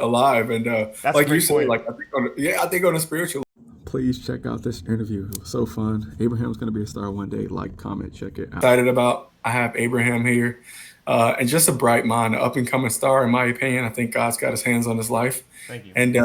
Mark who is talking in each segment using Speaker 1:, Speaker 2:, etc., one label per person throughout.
Speaker 1: alive. And
Speaker 2: That's a
Speaker 1: like you
Speaker 2: great
Speaker 1: say,
Speaker 2: point.
Speaker 1: like I think on a spiritual. Please check out this interview. It was so fun. Abraham's going to be a star one day. Like, comment, check it out. Excited about. I have Abraham here, and just a bright mind, an up and coming star, in my opinion. I think God's got His hands on his life,
Speaker 2: Thank you.
Speaker 1: and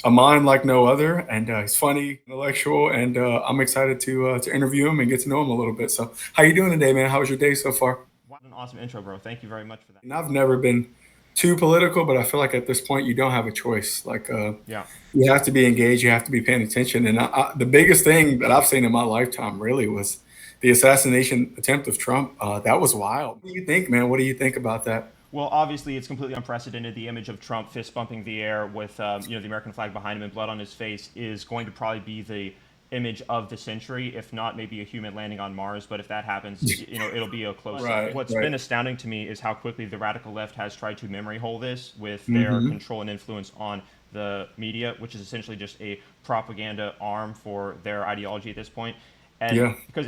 Speaker 1: a mind like no other. And he's funny, intellectual, and I'm excited to interview him and get to know him a little bit. So, how you doing today, man? How was your day so far?
Speaker 2: Wow, an awesome intro, bro. Thank you very much for that.
Speaker 1: And I've never been too political, but I feel like at this point you don't have a choice. Like,
Speaker 2: Yeah.
Speaker 1: you have to be engaged, you have to be paying attention. And the biggest thing that I've seen in my lifetime really was the assassination attempt of Trump. That was wild. What do you think, man? What do you think about that?
Speaker 2: Well, obviously, it's completely unprecedented. The image of Trump fist bumping the air with the American flag behind him and blood on his face is going to probably be the image of the century, if not maybe a human landing on Mars. But if that happens, it'll be a close second.
Speaker 1: Right,
Speaker 2: What's
Speaker 1: right.
Speaker 2: been astounding to me is how quickly the radical left has tried to memory hole this with their
Speaker 1: Mm-hmm.
Speaker 2: control and influence on the media, which is essentially just a propaganda arm for their ideology at this point. And
Speaker 1: Yeah.
Speaker 2: because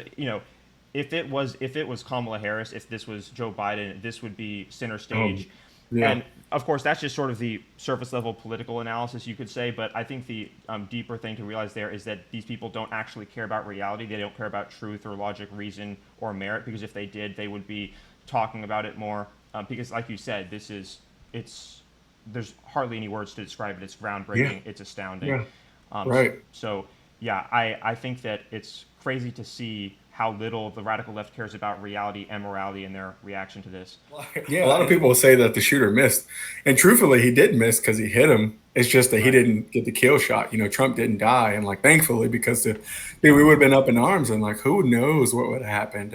Speaker 2: if it was Kamala Harris, if this was Joe Biden, this would be center
Speaker 1: Oh,
Speaker 2: stage.
Speaker 1: yeah.
Speaker 2: And of course, that's just sort of the surface level political analysis, you could say. But I think the deeper thing to realize there is that these people don't actually care about reality. They don't care about truth or logic, reason, or merit. Because if they did, they would be talking about it more. Because, like you said, it's there's hardly any words to describe it. It's
Speaker 1: Yeah.
Speaker 2: groundbreaking. It's astounding.
Speaker 1: Yeah.
Speaker 2: Um,
Speaker 1: Right.
Speaker 2: so yeah, I think that it's crazy to see how little the radical left cares about reality and morality in their reaction to this.
Speaker 1: Yeah, a lot of people will say that the shooter missed, and truthfully, he did miss because he hit him. It's just that he
Speaker 2: Right.
Speaker 1: didn't get the kill shot. Trump didn't die, and like thankfully, because dude, we would have been up in arms, and like who knows what would have happened.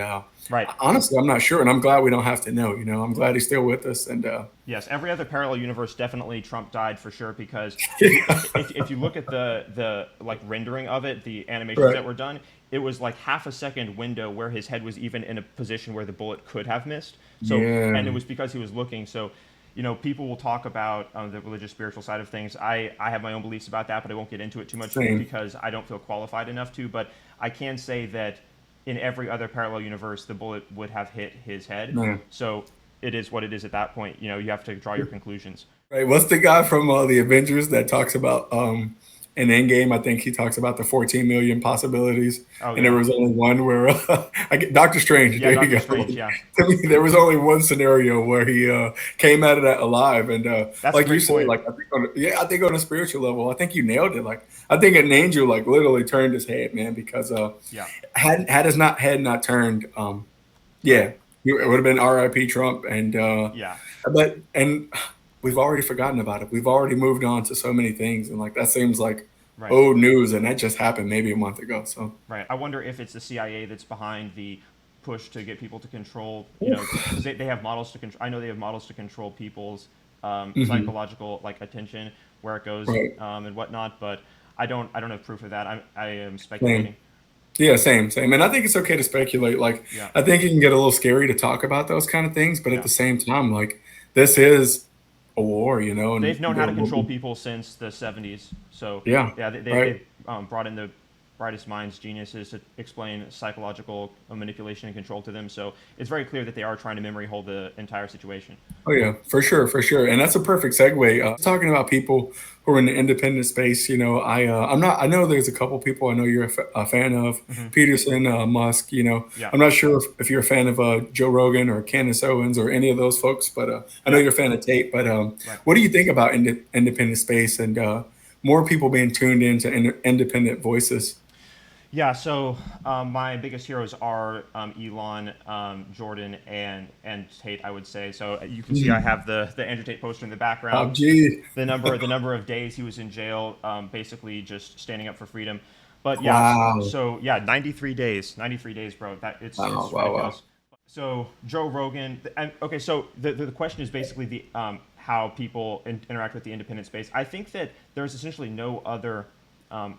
Speaker 2: Right.
Speaker 1: Honestly, I'm not sure, and I'm glad we don't have to know. I'm glad he's still with us, and
Speaker 2: Yes, every other parallel universe definitely Trump died for sure because
Speaker 1: yeah,
Speaker 2: if you look at the like rendering of it, the animations
Speaker 1: right,
Speaker 2: that were done, it was like half a second window where his head was even in a position where the bullet could have missed. So
Speaker 1: yeah,
Speaker 2: and it was because he was looking. So people will talk about the religious spiritual side of things. I have my own beliefs about that, but I won't get into it too much
Speaker 1: same,
Speaker 2: because I don't feel qualified enough to. But I can say that in every other parallel universe, the bullet would have hit his head.
Speaker 1: man.
Speaker 2: So it is what it is at that point. You have to draw your conclusions.
Speaker 1: Right. What's the guy from the Avengers that talks about in Endgame? I think he talks about the 14 million possibilities,
Speaker 2: Oh
Speaker 1: and there
Speaker 2: yeah,
Speaker 1: was only one where I get Doctor Strange.
Speaker 2: yeah,
Speaker 1: There you
Speaker 2: Doctor
Speaker 1: go.
Speaker 2: Strange. Yeah,
Speaker 1: To me, there was only one scenario where he came out of that alive, and
Speaker 2: that's a
Speaker 1: like you
Speaker 2: great
Speaker 1: said,
Speaker 2: point.
Speaker 1: like I think on a spiritual level, I think you nailed it. Like I think an angel like literally turned his head, man, because
Speaker 2: Yeah,
Speaker 1: had his not head not turned,
Speaker 2: right.
Speaker 1: yeah, it would have been R.I.P. Trump, and
Speaker 2: Yeah,
Speaker 1: we've already forgotten about it. We've already moved on to so many things, and like that seems like
Speaker 2: right,
Speaker 1: old news, and that just happened maybe a month ago. So,
Speaker 2: right. I wonder if it's the CIA that's behind the push to get people to control.
Speaker 1: oof.
Speaker 2: Because they have models to control. I know they have models to control people's
Speaker 1: Hmm.
Speaker 2: psychological like attention, where it goes
Speaker 1: Right,
Speaker 2: and whatnot. But I don't have proof of that. I am
Speaker 1: same,
Speaker 2: speculating.
Speaker 1: yeah, same. And I think it's okay to speculate. Like,
Speaker 2: Yeah,
Speaker 1: I think it can get a little scary to talk about those kind of things, but at
Speaker 2: yeah.
Speaker 1: the same time, like this is a war, and
Speaker 2: They've known how to control people since the 70s. So
Speaker 1: yeah,
Speaker 2: yeah,
Speaker 1: right.
Speaker 2: they've brought in the brightest minds, geniuses to explain psychological manipulation and control to them. So it's very clear that they are trying to memory hold the entire situation.
Speaker 1: Oh yeah, for sure, for sure, and that's a perfect segue. Talking about people who are in the independent space, I'm not. I know there's a couple people I know you're a fan of,
Speaker 2: Hmm.
Speaker 1: Peterson, Musk.
Speaker 2: Yeah,
Speaker 1: I'm not sure if you're a fan of Joe Rogan or Candace Owens or any of those folks, but I know
Speaker 2: yeah,
Speaker 1: you're a fan of Tate. But
Speaker 2: right.
Speaker 1: what do you think about independent space and more people being tuned into independent voices?
Speaker 2: Yeah, so my biggest heroes are Elon, Jordan, and Tate. I would say. So you can see I
Speaker 1: Mm.
Speaker 2: have the Andrew Tate poster in the background.
Speaker 1: Bob G.
Speaker 2: The number of days he was in jail, basically just standing up for freedom. But yeah,
Speaker 1: Wow,
Speaker 2: so yeah, 93 days, bro. That
Speaker 1: wow,
Speaker 2: it's
Speaker 1: wow, wow.
Speaker 2: ridiculous. So Joe Rogan, and okay, so the question is basically the how people interact with the independent space. I think that there's essentially no other um,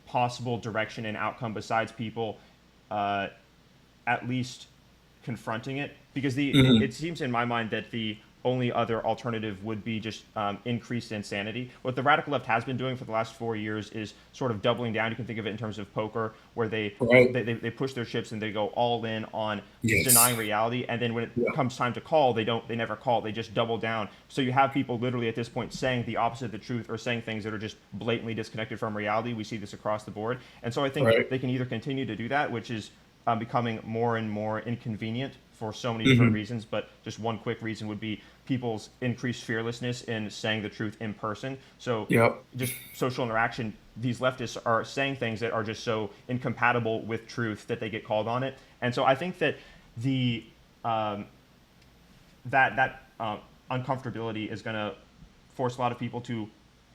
Speaker 2: possible direction and outcome besides people at least confronting it because
Speaker 1: Hmm.
Speaker 2: it seems in my mind that the only other alternative would be just increased insanity. What the radical left has been doing for the last 4 years is sort of doubling down. You can think of it in terms of poker, where
Speaker 1: Right.
Speaker 2: they push their chips and they go all in on
Speaker 1: Yes.
Speaker 2: denying reality, and then when it
Speaker 1: Yeah.
Speaker 2: comes time to call, they never call. They just double down. So you have people literally at this point saying the opposite of the truth, or saying things that are just blatantly disconnected from reality. We see this across the board, and so I think
Speaker 1: Right.
Speaker 2: they can either continue to do that, which is becoming more and more inconvenient for so many different
Speaker 1: Hmm.
Speaker 2: reasons. But just one quick reason would be people's increased fearlessness in saying the truth in person. So
Speaker 1: Yep.
Speaker 2: just social interaction, these leftists are saying things that are just so incompatible with truth that they get called on it. And so I think that the um, that uncomfortability is going to force a lot of people to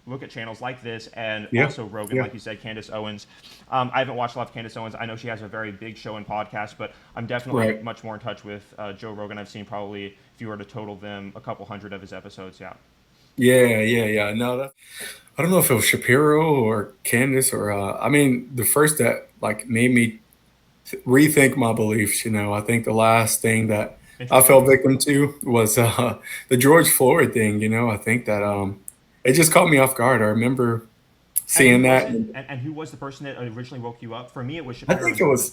Speaker 2: look at channels like this, and
Speaker 1: Yeah.
Speaker 2: also Rogan,
Speaker 1: Yeah.
Speaker 2: like you said, Candace Owens. I haven't watched a lot of Candace Owens. I know she has a very big show and podcast, but I'm definitely
Speaker 1: Right.
Speaker 2: much more in touch with Joe Rogan. I've seen probably, if you were to total them, a couple hundred of his episodes. Yeah.
Speaker 1: Yeah. Yeah. Yeah. No, I don't know if it was Shapiro or Candace or I mean the first that like made me rethink my beliefs. I think the last thing that I
Speaker 2: Interesting.
Speaker 1: fell victim to was the George Floyd thing. I think that it just caught me off guard. I remember
Speaker 2: And who
Speaker 1: seeing
Speaker 2: was
Speaker 1: that,
Speaker 2: it?
Speaker 1: and
Speaker 2: And who was the person that originally woke you up? For me, it was
Speaker 1: I
Speaker 2: Shapiro
Speaker 1: think
Speaker 2: and
Speaker 1: it
Speaker 2: Jordan.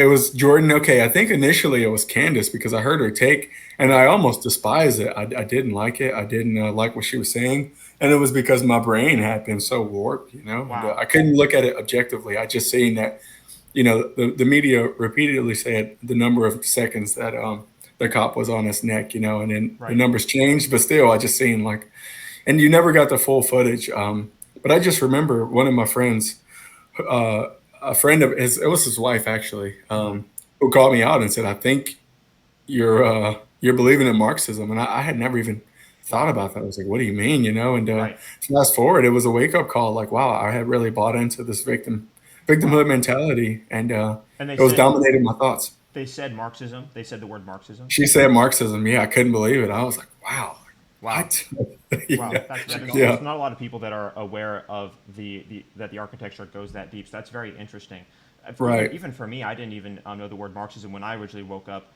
Speaker 1: was Jordan. Okay, I think initially it was Candace because I heard her take, and I almost despised it. I didn't like it. I didn't like what she was saying, and it was because my brain had been so warped, and
Speaker 2: Wow.
Speaker 1: I couldn't look at it objectively. I just seen that, the media repeatedly said the number of seconds that the cop was on his neck, and then the
Speaker 2: Right.
Speaker 1: numbers changed, but still, I just seen like, and you never got the full footage. But I just remember one of my friends, uh, a friend of his, it was his wife actually,
Speaker 2: Hmm.
Speaker 1: who called me out and said, "I think you're believing in Marxism," and I had never even thought
Speaker 2: Wow.
Speaker 1: about that. I was like, "What do you mean?" And
Speaker 2: Right.
Speaker 1: fast forward, it was a wake up call. Like, wow, I had really bought into this
Speaker 2: Wow.
Speaker 1: victimhood mentality, and
Speaker 2: And
Speaker 1: it was dominating my thoughts.
Speaker 2: they said Marxism. They said the word Marxism.
Speaker 1: She said Marxism. Yeah, I couldn't believe it. I was like, "Wow,
Speaker 2: Wow.
Speaker 1: what?"
Speaker 2: Wow,
Speaker 1: Yeah,
Speaker 2: there's
Speaker 1: yeah,
Speaker 2: not a lot of people that are aware of that the architecture goes that deep. So that's very interesting. Even
Speaker 1: right.
Speaker 2: even for me, I didn't even know the word Marxism when I originally woke up.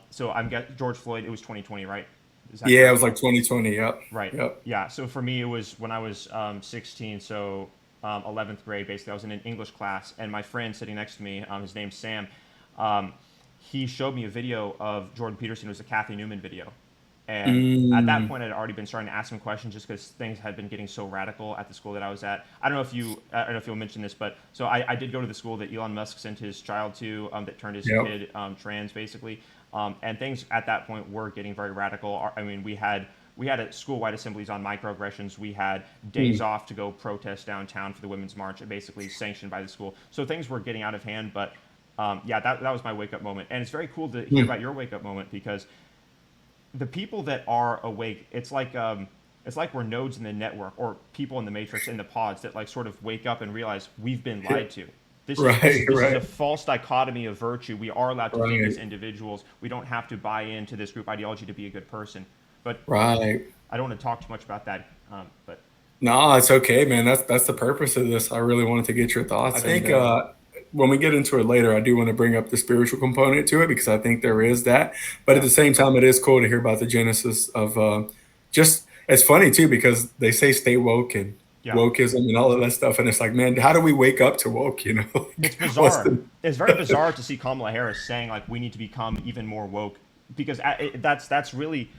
Speaker 2: So I'm get George Floyd. It was 2020, right? Is that
Speaker 1: Yeah, it
Speaker 2: correct?
Speaker 1: was like 2020. Yep,
Speaker 2: Right.
Speaker 1: yep.
Speaker 2: Yeah. So for me, it was when I was 16. So 11th grade, basically. I was in an English class, and my friend sitting next to me, his name's Sam. Um, he showed me a video of Jordan Peterson. It was a Kathy Newman video, and at that
Speaker 1: Mm,
Speaker 2: point, I'd already been starting to ask him questions just because things had been getting so radical at the school that I was at. I don't know if you'll mention this, but so I did go to the school that Elon Musk sent his child to, that turned his
Speaker 1: yep.
Speaker 2: kid trans, basically. And things at that point were getting very radical. I mean, we had school-wide assemblies on microaggressions. We had days
Speaker 1: Mm,
Speaker 2: off to go protest downtown for the Women's March, basically sanctioned by the school. So things were getting out of hand. But yeah, that was my wake-up moment. And it's very cool to hear
Speaker 1: mm.
Speaker 2: about your wake-up moment, because the people that are awake, it's like we're nodes in the network, or people in the matrix, in the pods, that like sort of wake up and realize we've been lied to.
Speaker 1: Right,
Speaker 2: This is a
Speaker 1: right,
Speaker 2: false dichotomy of virtue. We are allowed to think as
Speaker 1: right,
Speaker 2: individuals. We don't have to buy into this group ideology to be a good person. But
Speaker 1: right.
Speaker 2: I don't want to talk too much about that. But
Speaker 1: No, it's okay, man. That's the purpose of this. I really wanted to get your thoughts. I think when we get into it later, I do want to bring up the spiritual component to it because I think there is that. But at
Speaker 2: yeah,
Speaker 1: the same time, it is cool to hear about the genesis of just. It's funny too because they say stay woke and
Speaker 2: yeah,
Speaker 1: wokeism and all of that stuff, and it's like, man, how do we wake up to woke?
Speaker 2: it's
Speaker 1: Like, what's
Speaker 2: bizarre.
Speaker 1: the
Speaker 2: It's very bizarre to see Kamala Harris saying like we need to become even more woke, because that's really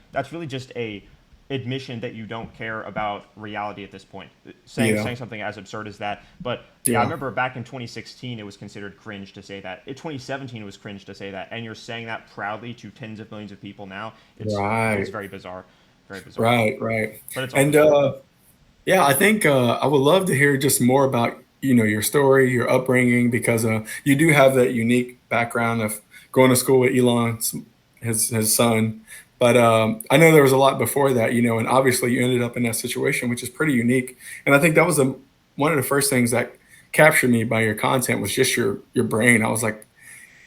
Speaker 2: just a admission that you don't care about reality at this point.
Speaker 1: yeah,
Speaker 2: Saying something as absurd as that. But yeah, I
Speaker 1: yeah,
Speaker 2: remember back in 2016 it was considered cringe to say that. In 2017 it was cringe to say that, and you're saying that proudly to tens of millions of people now. It's
Speaker 1: right,
Speaker 2: very bizarre, very bizarre.
Speaker 1: right, right,
Speaker 2: But it's all
Speaker 1: and
Speaker 2: good.
Speaker 1: yeah, I think I would love to hear just more about your story, your upbringing, because you do have that unique background of going to school with Elon, his son. But I know there was a lot before that, and obviously you ended up in that situation, which is pretty unique. And I think that was one of the first things that captured me by your content was just your brain. I was like,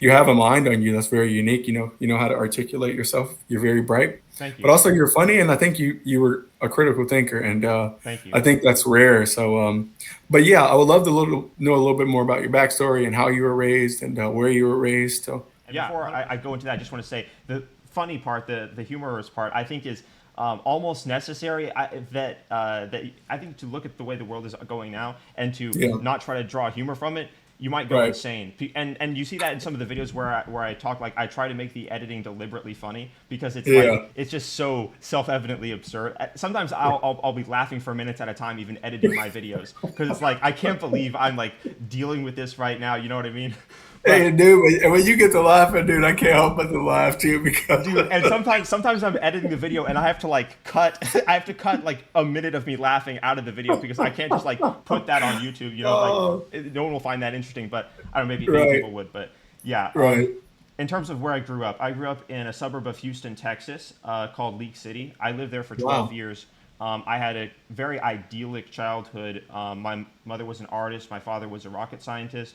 Speaker 1: you have a mind on you that's very unique. You know how to articulate yourself. You're very bright,
Speaker 2: Thank
Speaker 1: but
Speaker 2: you.
Speaker 1: also you're funny, and I think you were a critical thinker, and
Speaker 2: Thank you.
Speaker 1: I think that's rare. So, but yeah, I would love to know a little bit more about your backstory and how you were raised and where you were raised. So,
Speaker 2: And before I go into that, I just want to say the funny part, the humorous part, I think is almost necessary. That I think to look at the way the world is going now and to
Speaker 1: Yeah.
Speaker 2: not try to draw humor from it, you might go
Speaker 1: Right.
Speaker 2: insane. And you see that in some of the videos where I talk, like I try to make the editing deliberately funny because it's like
Speaker 1: Yeah.
Speaker 2: it's just so self-evidently absurd. Sometimes I'll be laughing for minutes at a time even editing my videos because it's like I can't believe I'm like dealing with this right now. You know what I mean?
Speaker 1: Hey,
Speaker 2: But
Speaker 1: dude, when you get to laughing, dude, I can't help but to laugh too because
Speaker 2: dude, and sometimes I'm editing the video and I have to like cut I have to cut like a minute of me laughing out of the video because I can't just like put that on YouTube. You know, like
Speaker 1: oh,
Speaker 2: no one will find that interesting, but I don't know, maybe
Speaker 1: right,
Speaker 2: people would. But yeah,
Speaker 1: right.
Speaker 2: in terms of where I grew up in a suburb of Houston, Texas, called Leak City. I lived there for 12
Speaker 1: Wow.
Speaker 2: years. I had a very idyllic childhood. My mother was an artist. My father was a rocket scientist.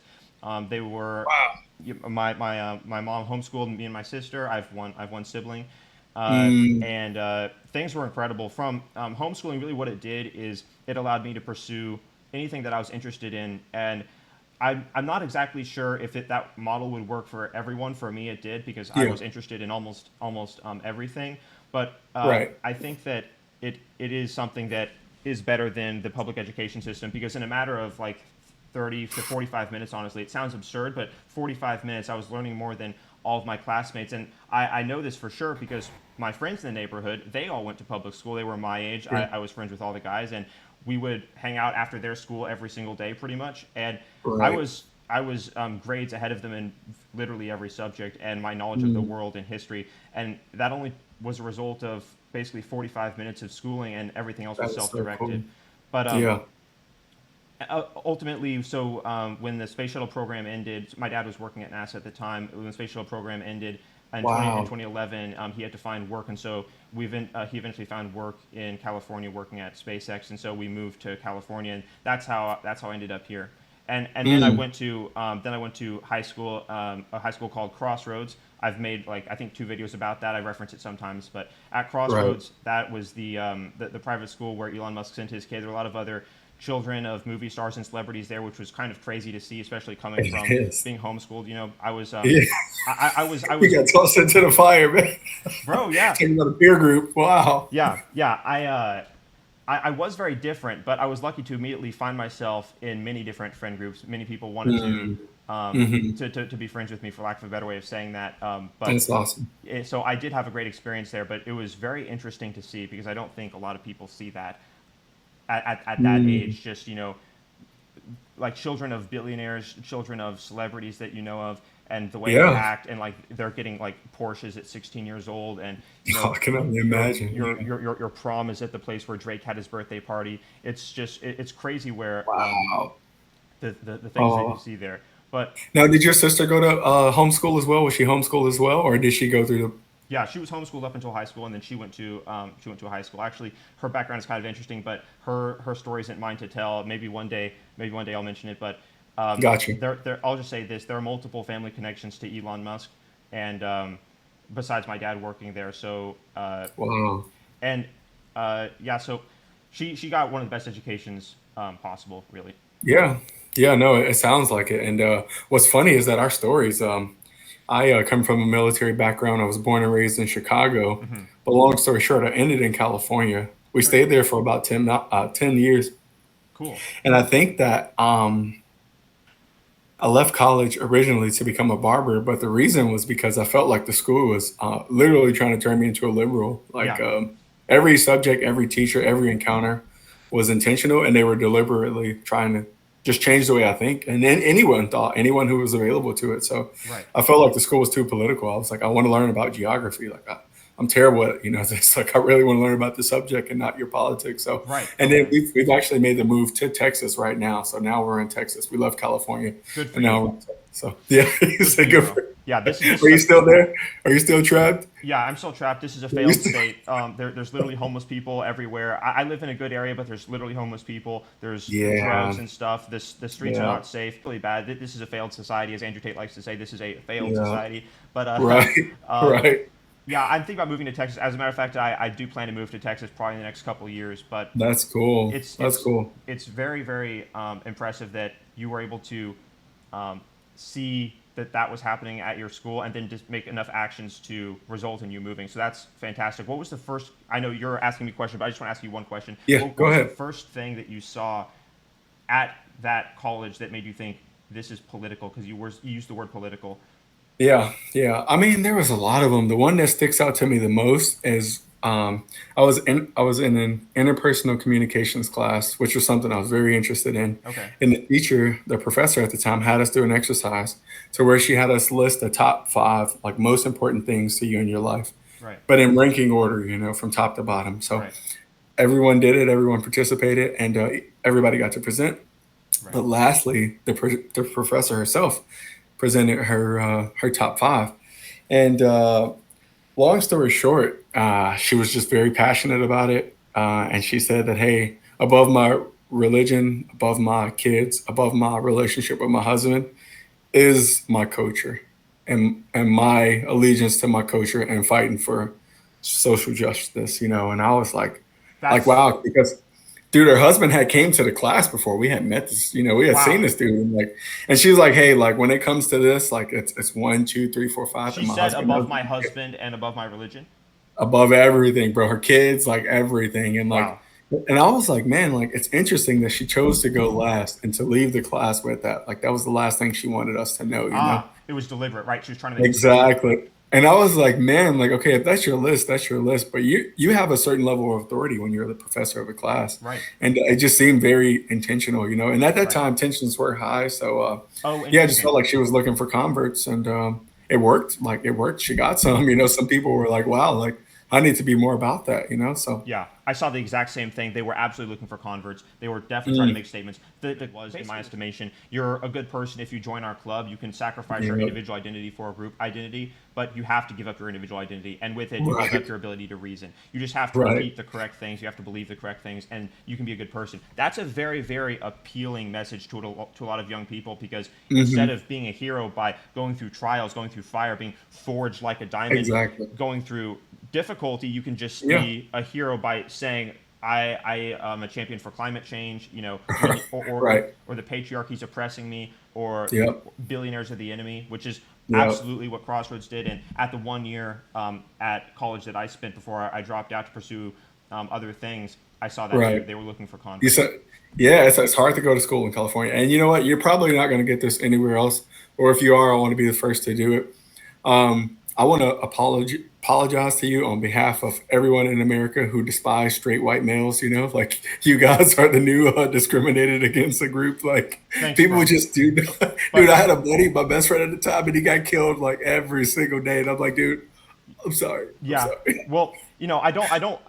Speaker 2: They were
Speaker 1: Wow.
Speaker 2: my mom homeschooled me and my sister. I've one sibling,
Speaker 1: Mm,
Speaker 2: and things were incredible. From homeschooling, really what it did is it allowed me to pursue anything that I was interested in, and I'm not exactly sure if that model would work for everyone. For me, it did because I
Speaker 1: yeah.
Speaker 2: was interested in almost everything. But
Speaker 1: Right.
Speaker 2: I think that it is something that is better than the public education system because in a matter of like 30 to 45 minutes, honestly, it sounds absurd, but 45 minutes, I was learning more than all of my classmates. And I know this for sure because my friends in the neighborhood, they all went to public school. They were my age.
Speaker 1: Yeah.
Speaker 2: I was friends with all the guys, and we would hang out after their school every single day, pretty much. And I
Speaker 1: Right.
Speaker 2: was I was grades ahead of them in literally every subject, and my knowledge of the
Speaker 1: Mm,
Speaker 2: world and history, and that only was a result of basically 45 minutes of schooling, and everything else was
Speaker 1: that is so
Speaker 2: self-directed.
Speaker 1: cool.
Speaker 2: But
Speaker 1: Yeah.
Speaker 2: ultimately, so when the space shuttle program ended, my dad was working at NASA at the time. When the space shuttle program ended in
Speaker 1: Wow.
Speaker 2: 2011, he had to find work, and so he eventually found work in California working at SpaceX, and so we moved to California, and that's how I ended up here. And then
Speaker 1: Mm,
Speaker 2: I went to high school, a high school called Crossroads. I've made like I think 2 videos about that. I reference it sometimes, but at
Speaker 1: right.
Speaker 2: Crossroads, that was the private school where Elon Musk sent his kid. There were a lot of other children of movie stars and celebrities there, which was kind of crazy to see, especially coming
Speaker 1: It
Speaker 2: from
Speaker 1: is.
Speaker 2: being homeschooled. You know,
Speaker 1: Yeah.
Speaker 2: I
Speaker 1: You
Speaker 2: was,
Speaker 1: got tossed into the fire, man.
Speaker 2: bro, yeah,
Speaker 1: Talking about a peer group. Wow.
Speaker 2: yeah. I was very different, but I was lucky to immediately find myself in many different friend groups. Many people wanted
Speaker 1: Mm, hmm.
Speaker 2: to be friends with me, for lack of a better way of saying that.
Speaker 1: That's awesome.
Speaker 2: So I did have a great experience there, but it was very interesting to see because I don't think a lot of people see that at that
Speaker 1: Mm,
Speaker 2: age. Just like children of billionaires, children of celebrities that you know of, and the way they
Speaker 1: yeah.
Speaker 2: act, and like they're getting like Porsches at 16 years old, and
Speaker 1: I can only imagine. Yeah.
Speaker 2: your prom is at the place where Drake had his birthday party. It's just it's crazy where
Speaker 1: Wow.
Speaker 2: the things that you
Speaker 1: Oh.
Speaker 2: see there. But
Speaker 1: Now, did your sister go to homeschool as well? Was she homeschooled as well, or did she go through the?
Speaker 2: yeah, she was homeschooled up until high school, and then she went to a high school. Actually, her background is kind of interesting, but her story isn't mine to tell. Maybe one day I'll mention it. But
Speaker 1: Gotcha.
Speaker 2: I'll just say this: there are multiple family connections to Elon Musk, and besides my dad working there. So
Speaker 1: Wow.
Speaker 2: and yeah, so she got one of the best educations possible, really.
Speaker 1: Yeah. Yeah. No, it sounds like it. And what's funny is that our stories. I come from a military background. I was born and raised in Chicago.
Speaker 2: Hmm.
Speaker 1: But long story short, I ended in California. We
Speaker 2: Great,
Speaker 1: stayed there for about 10 years.
Speaker 2: cool.
Speaker 1: And I think that I left college originally to become a barber, but the reason was because I felt like the school was literally trying to turn me into a liberal. Like
Speaker 2: Yeah,
Speaker 1: every subject, every teacher, every encounter was intentional, and they were deliberately trying to just change the way I think. And then anyone who was available to it. So
Speaker 2: right.
Speaker 1: I felt like the school was too political. I was like, I want to learn about geography. I'm terrible at it. It's like I really want to learn about the subject and not your politics. So,
Speaker 2: Right.
Speaker 1: and then
Speaker 2: Okay.
Speaker 1: we've actually made the move to Texas right now. So now we're in Texas. We left California,
Speaker 2: Good for
Speaker 1: and
Speaker 2: you.
Speaker 1: now we're in Texas. So yeah, you
Speaker 2: Good for
Speaker 1: said
Speaker 2: you,
Speaker 1: good
Speaker 2: bro.
Speaker 1: for.
Speaker 2: Yeah, this
Speaker 1: Are
Speaker 2: is
Speaker 1: you
Speaker 2: a
Speaker 1: still there? Are you still trapped?
Speaker 2: yeah. I'm still trapped. This is a
Speaker 1: Are you
Speaker 2: failed
Speaker 1: still-
Speaker 2: state. There's literally homeless people everywhere. I live in a good area, but there's literally homeless people. There's drugs
Speaker 1: Yeah,
Speaker 2: and stuff. The streets are
Speaker 1: yeah,
Speaker 2: not safe. Really bad. This is a failed society, as Andrew Tate likes to say. This is a failed
Speaker 1: yeah.
Speaker 2: society. But
Speaker 1: Right,
Speaker 2: um,
Speaker 1: right.
Speaker 2: yeah, I'm thinking about moving to Texas. As a matter of fact, I do plan to move to Texas probably in the next couple of years. But
Speaker 1: That's cool.
Speaker 2: it's
Speaker 1: That's
Speaker 2: it's
Speaker 1: cool.
Speaker 2: it's very impressive that you were able to um, see that that was happening at your school, and then just make enough actions to result in you moving. So that's fantastic. What was the first? I know you're asking me a question, but I just want to ask you one question.
Speaker 1: Yeah,
Speaker 2: What
Speaker 1: go
Speaker 2: was the
Speaker 1: ahead.
Speaker 2: first thing that you saw at that college that made you think this is political? Because you used the word political.
Speaker 1: Yeah, yeah. I mean, there was a lot of them. The one that sticks out to me the most is I was in an interpersonal communications class, which was something I was very interested in.
Speaker 2: Okay.
Speaker 1: And the teacher, the professor at the time, had us do an exercise to where she had us list the top five like most important things to you in your life,
Speaker 2: Right.
Speaker 1: but in ranking order, from top to bottom. So
Speaker 2: Right.
Speaker 1: everyone did it, everyone participated, and everybody got to present.
Speaker 2: Right.
Speaker 1: But lastly, the professor herself presented her top five. And long story short, she was just very passionate about it. And she said that, hey, above my religion, above my kids, above my relationship with my husband, is my culture and my allegiance to my culture and fighting for social justice. And I was like,
Speaker 2: That's
Speaker 1: wow, because dude, her husband had came to the class before. We had met this, we had seen
Speaker 2: wow.
Speaker 1: this dude, and she was like, "Hey, like when it comes to this, like it's one, two, three, four, five,
Speaker 2: She
Speaker 1: and my
Speaker 2: said
Speaker 1: husband
Speaker 2: above
Speaker 1: knows
Speaker 2: my husband and above my religion.
Speaker 1: above everything, bro. Her kids, like everything,
Speaker 2: Wow.
Speaker 1: and I was like, man, like it's interesting that she chose to go last and to leave the class with that. Like that was the last thing she wanted us to know.
Speaker 2: Ah, it was deliberate, right? She was trying to make it special.
Speaker 1: Exactly. And I was like, man, like, okay, if that's your list, that's your list. But you have a certain level of authority when you're the professor of a class.
Speaker 2: Right.
Speaker 1: And it just seemed very intentional. And at that
Speaker 2: Right.
Speaker 1: time tensions were high. So
Speaker 2: Oh,
Speaker 1: yeah, I just
Speaker 2: interesting.
Speaker 1: felt like she was looking for converts and it worked. Like it worked. She got some, some people were like, wow, like I need to be more about that. So
Speaker 2: Yeah, I saw the exact same thing. They were absolutely looking for converts. They were definitely trying to
Speaker 1: mm,
Speaker 2: make statements. That was, in my estimation, you're a good person if you join our club. You can sacrifice your
Speaker 1: yeah,
Speaker 2: individual identity for a group identity, but you have to give up your individual identity. And with it, you give up
Speaker 1: right,
Speaker 2: your ability to reason. You just have to
Speaker 1: right.
Speaker 2: repeat the correct things. You have to believe the correct things, and you can be a good person. That's a very, very appealing message to a lot of young people because instead
Speaker 1: Hmm.
Speaker 2: of being a hero by going through trials, going through fire, being forged like a diamond,
Speaker 1: Exactly.
Speaker 2: going through difficulty, you can just
Speaker 1: Yeah.
Speaker 2: be a hero by saying, I am a champion for climate change, we
Speaker 1: Right.
Speaker 2: or the patriarchy's oppressing me, or
Speaker 1: Yep.
Speaker 2: billionaires are the enemy, which is
Speaker 1: Yep.
Speaker 2: absolutely what Crossroads did. And at the 1 year at college that I spent before I dropped out to pursue other things, I saw that too.
Speaker 1: Right.
Speaker 2: They were looking for
Speaker 1: You
Speaker 2: converts.
Speaker 1: said, yeah, it's hard to go to school in California. And you know what? You're probably not going to get this anywhere else. Or if you are, I want to be the first to do it. I want to apologize to you on behalf of everyone in America who despise straight white males. Like you guys are the new discriminated against a group. Like
Speaker 2: Thanks,
Speaker 1: people
Speaker 2: bro.
Speaker 1: just do. Dude,
Speaker 2: But
Speaker 1: I had a buddy, my best friend at the time, and he got killed like every single day. And I'm like, dude, I'm sorry. I'm
Speaker 2: yeah.
Speaker 1: sorry.
Speaker 2: Well, I don't.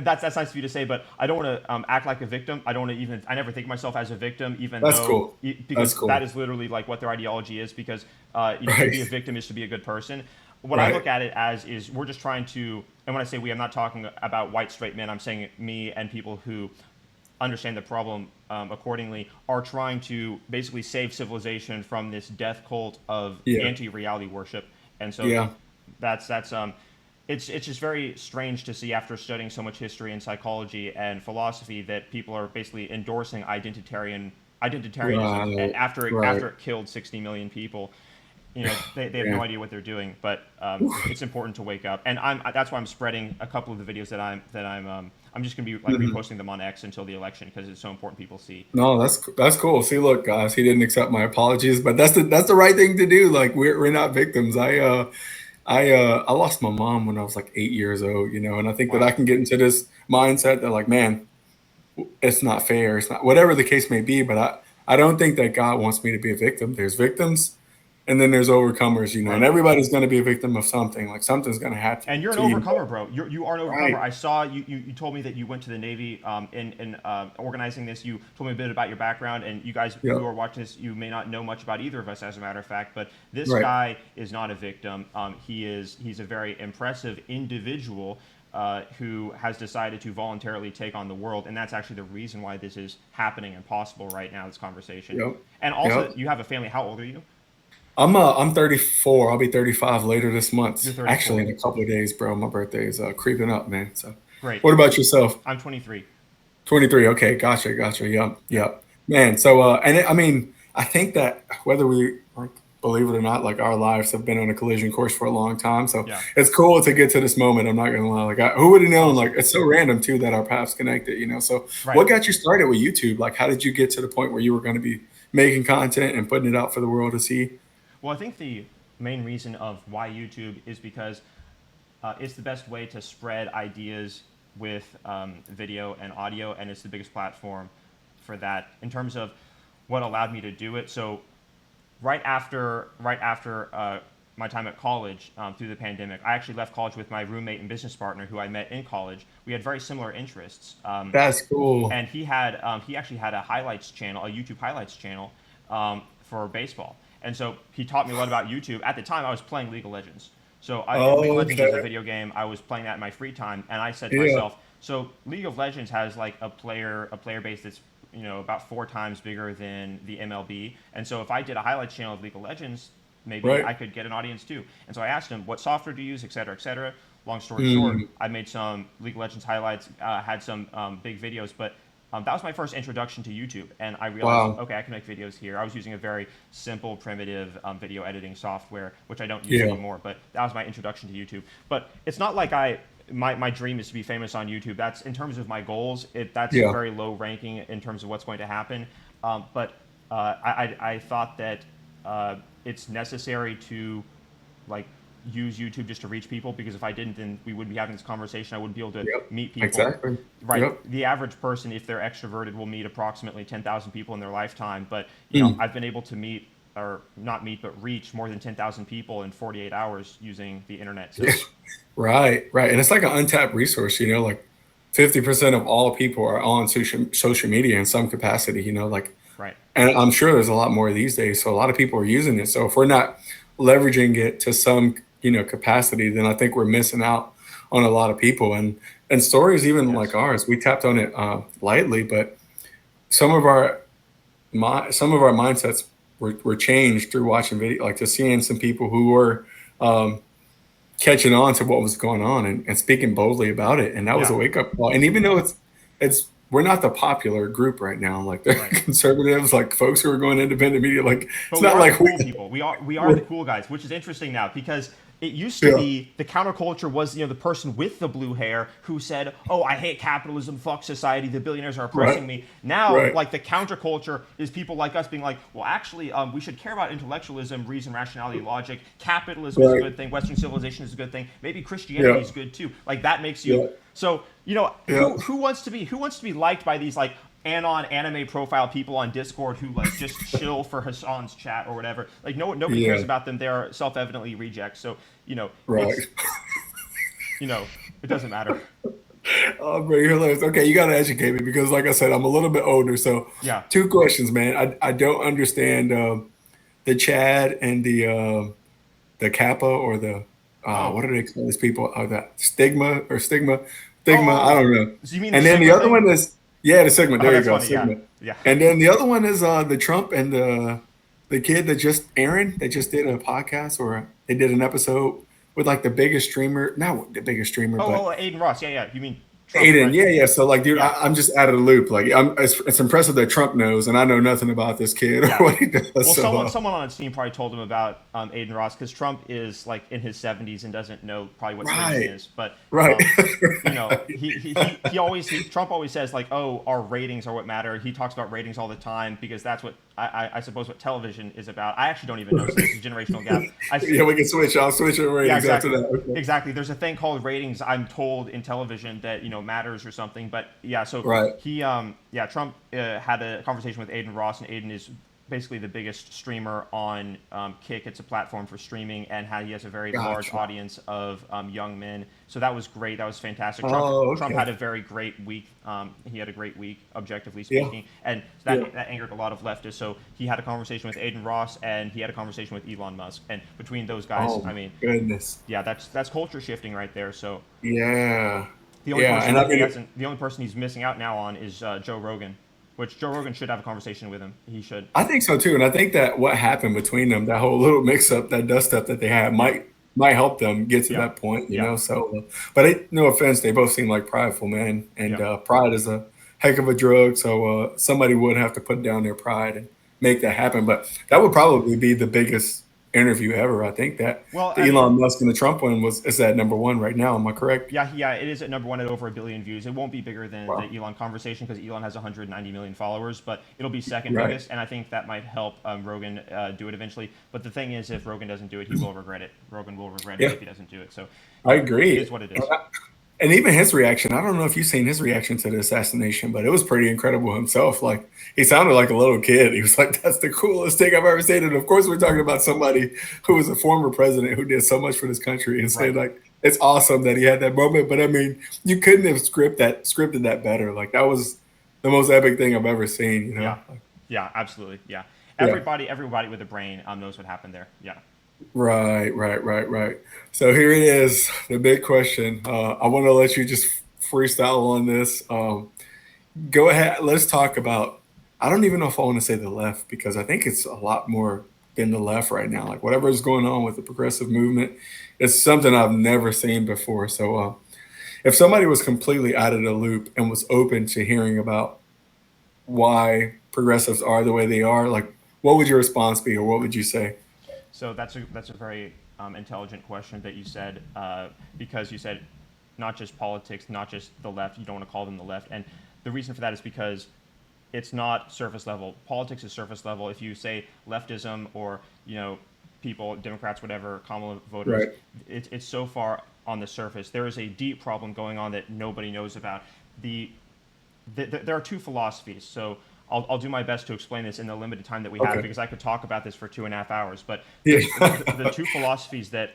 Speaker 2: That's nice of you to say, but I don't want to act like a victim. I don't want to even. I never think of myself as a victim, even
Speaker 1: That's
Speaker 2: though
Speaker 1: cool. That's
Speaker 2: because that
Speaker 1: cool.
Speaker 2: is literally like what their ideology is. Because to
Speaker 1: Right.
Speaker 2: be a victim is to be a good person. What I
Speaker 1: Right.
Speaker 2: look at it as is we're just trying to. And when I say we, I'm not talking about white straight men. I'm saying me and people who understand the problem accordingly are trying to basically save civilization from this death cult of
Speaker 1: Yeah.
Speaker 2: anti-reality worship. And so
Speaker 1: Yeah.
Speaker 2: that's it's just very strange to see after studying so much history and psychology and philosophy that people are basically endorsing identitarianism, and
Speaker 1: Right.
Speaker 2: after
Speaker 1: Right.
Speaker 2: it killed 60 million people, they have no
Speaker 1: Yeah.
Speaker 2: idea what they're doing. But it's important to wake up, and that's why I'm spreading a couple of the videos I'm just gonna be like
Speaker 1: Mhm.
Speaker 2: reposting them on X until the election because it's so important people see.
Speaker 1: No, that's cool. See, look, guys, he didn't accept my apologies, but that's the right thing to do. Like we're not victims. I lost my mom when I was like 8 years old, and I think that I
Speaker 2: Wow.
Speaker 1: can get into this mindset that like, man, it's not fair. It's not whatever the case may be, but I don't think that God wants me to be a victim. There's victims and then there's overcomers, and
Speaker 2: Right.
Speaker 1: everybody's gonna be a victim of something. Like something's gonna happen
Speaker 2: And you're an
Speaker 1: to you.
Speaker 2: overcomer, bro. You are an overcomer.
Speaker 1: Right.
Speaker 2: I saw you told me that you went to the Navy in organizing this. You told me a bit about your background, and you guys who
Speaker 1: Yep.
Speaker 2: are watching this, you may not know much about either of us, as a matter of fact. But this
Speaker 1: Right.
Speaker 2: guy is not a victim. He's a very impressive individual who has decided to voluntarily take on the world, and that's actually the reason why this is happening and possible right now. This conversation,
Speaker 1: Yep.
Speaker 2: and also
Speaker 1: Yep.
Speaker 2: you have a family. How old are you?
Speaker 1: I'm 34. I'll be 35 later this
Speaker 2: You're
Speaker 1: month. Actually,
Speaker 2: 34.
Speaker 1: in a couple of days, bro. My birthday is creeping up, man. So,
Speaker 2: Great.
Speaker 1: what about yourself?
Speaker 2: I'm 23.
Speaker 1: 23. Okay, gotcha, gotcha. Yep,
Speaker 2: Yeah.
Speaker 1: yep. Man, so I mean, I think that whether we like believe it or not, like our lives have been on a collision course for a long time. So
Speaker 2: Yeah.
Speaker 1: it's cool to get to this moment. I'm not gonna lie. Like, who would have known?
Speaker 2: Awesome.
Speaker 1: Like, it's so random too that our paths connected. You know. So
Speaker 2: Right.
Speaker 1: what got you started with YouTube? Like, how did you get to the point where you were going to be making content and putting it out for the world to see?
Speaker 2: Well, I think the main reason of why YouTube is because it's the best way to spread ideas with video and audio, and it's the biggest platform for that in terms of what allowed me to do it. So right after my time at college through the pandemic, I actually left college with my roommate and business partner who I met in college. We had very similar interests,
Speaker 1: That's cool.
Speaker 2: and he actually had a highlights channel, a YouTube highlights channel for baseball. And so he taught me a lot about YouTube. At the time, I was playing League of Legends. So League of
Speaker 1: Oh,
Speaker 2: Legends is a
Speaker 1: okay.
Speaker 2: video game. I was playing that in my free time, and I said to
Speaker 1: Yeah.
Speaker 2: myself, so League of Legends has like a player base that's about 4 times bigger than the MLB. And so if I did a highlights channel of League of Legends, maybe
Speaker 1: Right.
Speaker 2: I could get an audience too. And so I asked him what software to use, et cetera, et cetera. Long story short,
Speaker 1: Mm,
Speaker 2: I made some League of Legends highlights, had some big videos, but that was my first introduction to YouTube, and I realized,
Speaker 1: wow.
Speaker 2: okay, I can make videos here. I was using a very simple, primitive video editing software, which I don't use
Speaker 1: Yeah.
Speaker 2: anymore, but that was my introduction to YouTube. But it's not like my dream is to be famous on YouTube. That's in terms of my goals. That's
Speaker 1: Yeah.
Speaker 2: very low ranking in terms of what's going to happen. But I thought that it's necessary to like use YouTube just to reach people, because if I didn't, then we wouldn't be having this conversation. I wouldn't be able to
Speaker 1: Yep.
Speaker 2: meet people.
Speaker 1: Exactly.
Speaker 2: Right.
Speaker 1: Yep.
Speaker 2: The average person, if they're extroverted, will meet approximately 10,000 people in their lifetime. But
Speaker 1: Mm.
Speaker 2: I've been able to meet, or not meet, but reach more than 10,000 people in 48 hours using the internet.
Speaker 1: Yeah.
Speaker 2: So
Speaker 1: Right. Right. And it's like an untapped resource. Like 50% of all people are on social media in some capacity. Like,
Speaker 2: right.
Speaker 1: and I'm sure there's a lot more these days. So a lot of people are using it. So if we're not leveraging it to some capacity, then I think we're missing out on a lot of people. And stories even like
Speaker 2: Yes.
Speaker 1: ours, we tapped on it lightly, but some of our some of our mindsets were changed through watching video, like just seeing some people who were um, catching on to what was going on and speaking boldly about it. And that was a
Speaker 2: Yeah.
Speaker 1: wake up call. And even though it's we're not the popular group right now, like the
Speaker 2: Right.
Speaker 1: conservatives, like folks who are going independent media, like
Speaker 2: But
Speaker 1: it's
Speaker 2: we
Speaker 1: not
Speaker 2: are the
Speaker 1: like
Speaker 2: cool people. We are the
Speaker 1: we're,
Speaker 2: cool guys, which is interesting now, because it used to
Speaker 1: yeah,
Speaker 2: be the counterculture was the person with the blue hair who said, "Oh, I hate capitalism, fuck society, the billionaires are
Speaker 1: right,
Speaker 2: oppressing me." Now,
Speaker 1: right,
Speaker 2: like the counterculture is people like us being like, "Well, actually, we should care about intellectualism, reason, rationality, logic. Capitalism is a
Speaker 1: right,
Speaker 2: good thing. Western civilization is a good thing. Maybe Christianity
Speaker 1: yeah,
Speaker 2: is good too." Like that makes you
Speaker 1: yeah,
Speaker 2: so
Speaker 1: yeah,
Speaker 2: who wants to be liked by these like anon anime profile people on Discord who like just chill for Hassan's chat or whatever. Like nobody
Speaker 1: yeah,
Speaker 2: cares about them. They're self-evidently rejects. So
Speaker 1: right.
Speaker 2: it's it doesn't matter.
Speaker 1: Oh, bro, you're hilarious. Okay, you got to educate me because, like I said, I'm a little bit older. So,
Speaker 2: Yeah.
Speaker 1: two questions, man. I don't understand the Chad and the Kappa or the
Speaker 2: Oh.
Speaker 1: what do they call these people? The
Speaker 2: Oh.
Speaker 1: stigma. I
Speaker 2: Oh.
Speaker 1: don't know.
Speaker 2: So you mean the
Speaker 1: And then the
Speaker 2: Sigma
Speaker 1: other
Speaker 2: thing?
Speaker 1: one is yeah, the Sigma.
Speaker 2: Oh,
Speaker 1: There you
Speaker 2: that's
Speaker 1: go,
Speaker 2: funny. Yeah.
Speaker 1: Sigma.
Speaker 2: Yeah.
Speaker 1: And then the other one is the Trump and the kid that just Aaron. They just did a podcast or they did an episode with like the biggest streamer, not the biggest streamer, but
Speaker 2: Aiden Ross. Yeah. Yeah. You mean Trump,
Speaker 1: Aiden,
Speaker 2: right?
Speaker 1: yeah, yeah. So, like, dude,
Speaker 2: Yeah.
Speaker 1: I'm just out of the loop. Like, it's impressive that Trump knows, and I know nothing about this kid or
Speaker 2: Yeah.
Speaker 1: what he does.
Speaker 2: Well,
Speaker 1: So,
Speaker 2: someone on his team probably told him about Aiden Ross, because Trump is like in his 70s and doesn't know probably what streaming
Speaker 1: right,
Speaker 2: is. But
Speaker 1: right,
Speaker 2: Trump always says like, oh, our ratings are what matter. He talks about ratings all the time because that's what I suppose what television is about. I actually don't even know. So this is a generational gap.
Speaker 1: yeah, we can switch. I'll switch your
Speaker 2: Yeah,
Speaker 1: ratings after
Speaker 2: exactly.
Speaker 1: that. Okay.
Speaker 2: Exactly. There's a thing called ratings, I'm told, in television that, matters or something. But yeah, so
Speaker 1: Right.
Speaker 2: Trump had a conversation with Aiden Ross, and Aiden is basically the biggest streamer on Kick. It's a platform for streaming, and he has a very large
Speaker 1: Gotcha.
Speaker 2: audience of young men. So that was great. That was fantastic.
Speaker 1: Oh,
Speaker 2: Trump had
Speaker 1: okay.
Speaker 2: a very great week. He had a great week, objectively
Speaker 1: Yeah,
Speaker 2: speaking, and
Speaker 1: yeah.
Speaker 2: that angered a lot of leftists. So he had a conversation with Aiden Ross, and he had a conversation with Elon Musk. And between those guys,
Speaker 1: Oh
Speaker 2: I
Speaker 1: my
Speaker 2: mean,
Speaker 1: goodness.
Speaker 2: yeah, that's culture shifting right there. So
Speaker 1: Yeah,
Speaker 2: the only
Speaker 1: yeah.
Speaker 2: person
Speaker 1: And I
Speaker 2: that he
Speaker 1: mean,
Speaker 2: hasn't, the only person he's missing out now on is Joe Rogan, which Joe Rogan should have a conversation with him. He should.
Speaker 1: I think so too. And I think that what happened between them, that whole little mix up, that dust up that they had,
Speaker 2: Yep.
Speaker 1: might help them get to
Speaker 2: Yep.
Speaker 1: that point.
Speaker 2: Yeah.
Speaker 1: So, but no offense, they both seem like prideful, man, and
Speaker 2: Yep.
Speaker 1: pride is a heck of a drug. So somebody would have to put down their pride and make that happen. But that
Speaker 2: Yep.
Speaker 1: would probably be the biggest interview ever. I think that
Speaker 2: Well,
Speaker 1: the Elon Musk and the Trump one is at #1 right now. Am I correct?
Speaker 2: yeah, it is at #1 at over 1 billion views. It won't be bigger than the
Speaker 1: Wow.
Speaker 2: Elon conversation because Elon has 190 million followers, but it'll be second
Speaker 1: Right.
Speaker 2: biggest, and I think that might help Rogan do it eventually. But the thing is, if Rogan doesn't do it, he will regret it. Rogan will regret it
Speaker 1: Yeah,
Speaker 2: if he doesn't do it. So
Speaker 1: I
Speaker 2: it
Speaker 1: agree.
Speaker 2: is what it is.
Speaker 1: And even his reaction, I don't know if you've seen his reaction to the assassination, but it was pretty incredible himself. Like, he sounded like a little kid. He was like, "That's the coolest thing I've ever seen." And of course, we're talking about somebody who was a former president who did so much for this country, and saying
Speaker 2: Right.
Speaker 1: like, it's awesome that he had that moment. But I mean, you couldn't have scripted that better. Like, that was the most epic thing I've ever seen.
Speaker 2: Yeah.
Speaker 1: Like,
Speaker 2: Yeah. Absolutely. Yeah.
Speaker 1: yeah.
Speaker 2: Everybody with a brain knows what happened there. Yeah.
Speaker 1: Right, right, right, right. So here it is, the big question. I want to let you just freestyle on this. Go ahead. Let's talk about. I don't even know if I want to say the left because I think it's a lot more than the left right now. Like whatever is going on with the progressive movement, it's something I've never seen before. So if somebody was completely out of the loop and was open to hearing about why progressives are the way they are, like what would your response be, or what would you say?
Speaker 2: So that's a very intelligent question that you said because you said not just politics, not just the left. You don't want to call them the left, and the reason for that is because it's not surface level. Politics is surface level. If you say leftism or people, Democrats, whatever, Kamala voters,
Speaker 1: Right.
Speaker 2: it's so far on the surface. There is a deep problem going on that nobody knows about. There are two philosophies. So I'll do my best to explain this in the limited time that we have
Speaker 1: Okay.
Speaker 2: because I could talk about this for 2.5 hours. But
Speaker 1: Yeah.
Speaker 2: the two philosophies that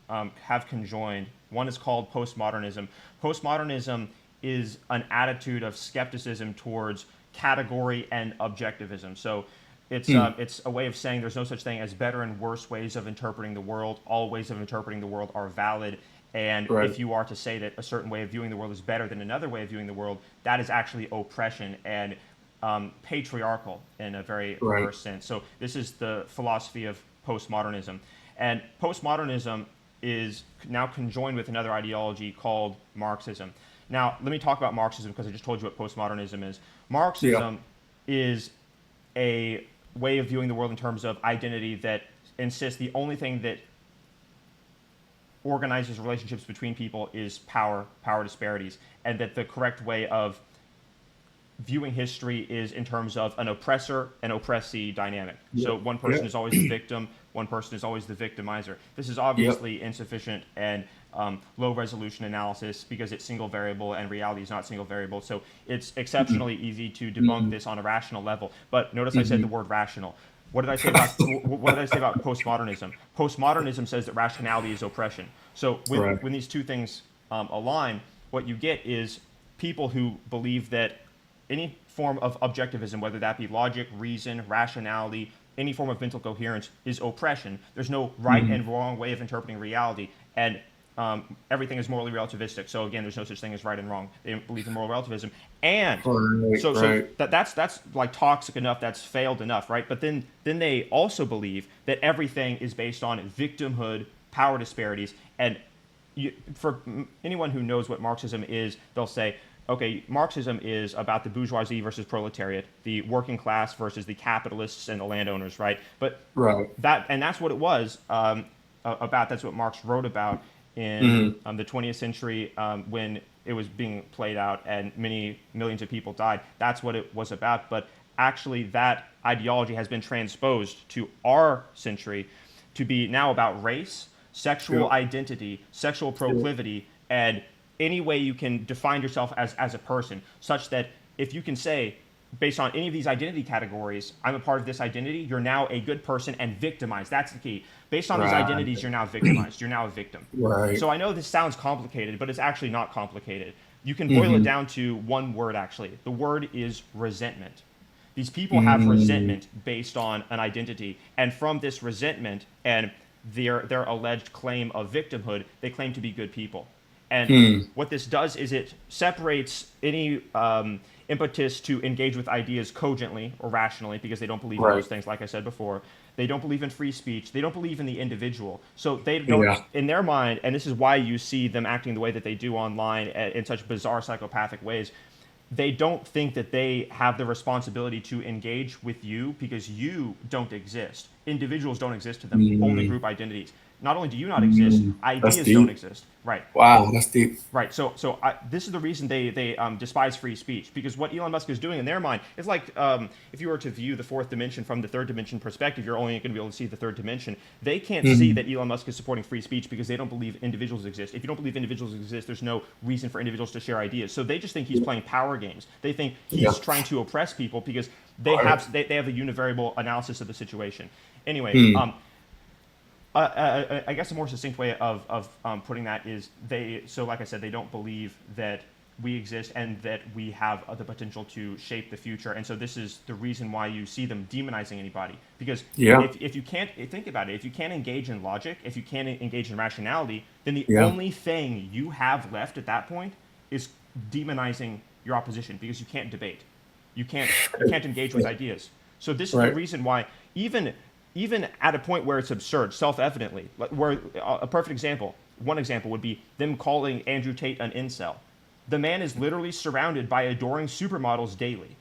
Speaker 2: have conjoined. One is called postmodernism. Postmodernism is an attitude of skepticism towards category and objectivism. So it's a way of saying there's no such thing as better and worse ways of interpreting the world. All ways of interpreting the world are valid. And
Speaker 1: Right.
Speaker 2: if you are to say that a certain way of viewing the world is better than another way of viewing the world, that is actually oppression and patriarchal in a very
Speaker 1: Right.
Speaker 2: perverse sense. So this is the philosophy of postmodernism. And postmodernism is now conjoined with another ideology called Marxism. Now, let me talk about Marxism because I just told you what postmodernism is.
Speaker 1: Yeah.
Speaker 2: Marxism is a way of viewing the world in terms of identity that insists the only thing that organizes relationships between people is power disparities, and that the correct way of viewing history is in terms of an oppressor and oppressee dynamic.
Speaker 1: Yeah.
Speaker 2: So one
Speaker 1: Yeah.
Speaker 2: person is always the victim, one person is always the victimizer. This is
Speaker 1: Yep.
Speaker 2: obviously insufficient and low resolution analysis because it's single variable and reality is not single variable. So it's exceptionally easy to debunk this on a rational level. But notice I said the word rational. What did I say about what did I say about postmodernism? Postmodernism says that rationality is oppression. So
Speaker 1: Right.
Speaker 2: when these two things align, what you get is people who believe that any form of objectivism, whether that be logic, reason, rationality, any form of mental coherence, is oppression. There's no right and wrong way of interpreting reality, and everything is morally relativistic. So again, there's no such thing as right and wrong. They believe in moral relativism, and
Speaker 1: Right.
Speaker 2: so
Speaker 1: Right.
Speaker 2: that's like toxic enough. That's failed enough, right? But then they also believe that everything is based on victimhood, power disparities, and for anyone who knows what Marxism is, they'll say, okay, Marxism is about the bourgeoisie versus proletariat, the working class versus the capitalists and the landowners, right? But
Speaker 1: Right.
Speaker 2: that's what it was about. That's what Marx wrote about in
Speaker 1: Mhm.
Speaker 2: the 20th century when it was being played out and many millions of people died. That's what it was about. But actually, that ideology has been transposed to our century to be now about race, sexual
Speaker 1: Yep.
Speaker 2: identity, sexual
Speaker 1: Yep.
Speaker 2: proclivity, and any way you can define yourself as a person, such that if you can say, based on any of these identity categories, I'm a part of this identity, you're now a good person and victimized. That's the key. Based on these
Speaker 1: Right.
Speaker 2: identities, you're now victimized. You're now a victim.
Speaker 1: Right.
Speaker 2: So I know this sounds complicated, but it's actually not complicated. You can boil it
Speaker 1: Mhm.
Speaker 2: down to one word, actually. The word is resentment. These people have
Speaker 1: Mm.
Speaker 2: resentment based on an identity. And from this resentment and their alleged claim of victimhood, they claim to be good people. And
Speaker 1: Hmm.
Speaker 2: what this does is it separates any impetus to engage with ideas cogently or rationally because they don't believe in
Speaker 1: Right.
Speaker 2: those things, like I said before. They don't believe in free speech. They don't believe in the individual. So they don't,
Speaker 1: Yeah.
Speaker 2: in their mind, and this is why you see them acting the way that they do online in such bizarre psychopathic ways, they don't think that they have the responsibility to engage with you because you don't exist. Individuals don't exist to them, only
Speaker 1: Mm,
Speaker 2: group identities. Not only do you not exist,
Speaker 1: that's
Speaker 2: ideas don't
Speaker 1: deep.
Speaker 2: exist. Right.
Speaker 1: Wow, that's deep.
Speaker 2: Right. So this is the reason they despise free speech, because what Elon Musk is doing in their mind is like, if you were to view the fourth dimension from the third dimension perspective, you're only going to be able to see the third dimension. They can't see
Speaker 1: Mhm.
Speaker 2: that Elon Musk is supporting free speech because they don't believe individuals exist. If you don't believe individuals exist, there's no reason for individuals to share ideas. So they just think he's playing power games. They think
Speaker 1: Yeah.
Speaker 2: he's trying to oppress people because
Speaker 1: Right.
Speaker 2: they have a univariable analysis of the situation. Anyway,
Speaker 1: Mm.
Speaker 2: I guess a more succinct way of putting that is so like I said, they don't believe that we exist and that we have the potential to shape the future. And so this is the reason why you see them demonizing anybody. Because
Speaker 1: Yeah.
Speaker 2: if you can't think about it, if you can't engage in logic, if you can't engage in rationality, then the
Speaker 1: Yeah.
Speaker 2: only thing you have left at that point is demonizing your opposition, because you can't debate. You can't engage with ideas. So this is the
Speaker 1: Right.
Speaker 2: reason why even at a point where it's absurd, self-evidently, like where a perfect example, one example would be them calling Andrew Tate an incel. The man is literally surrounded by adoring supermodels daily,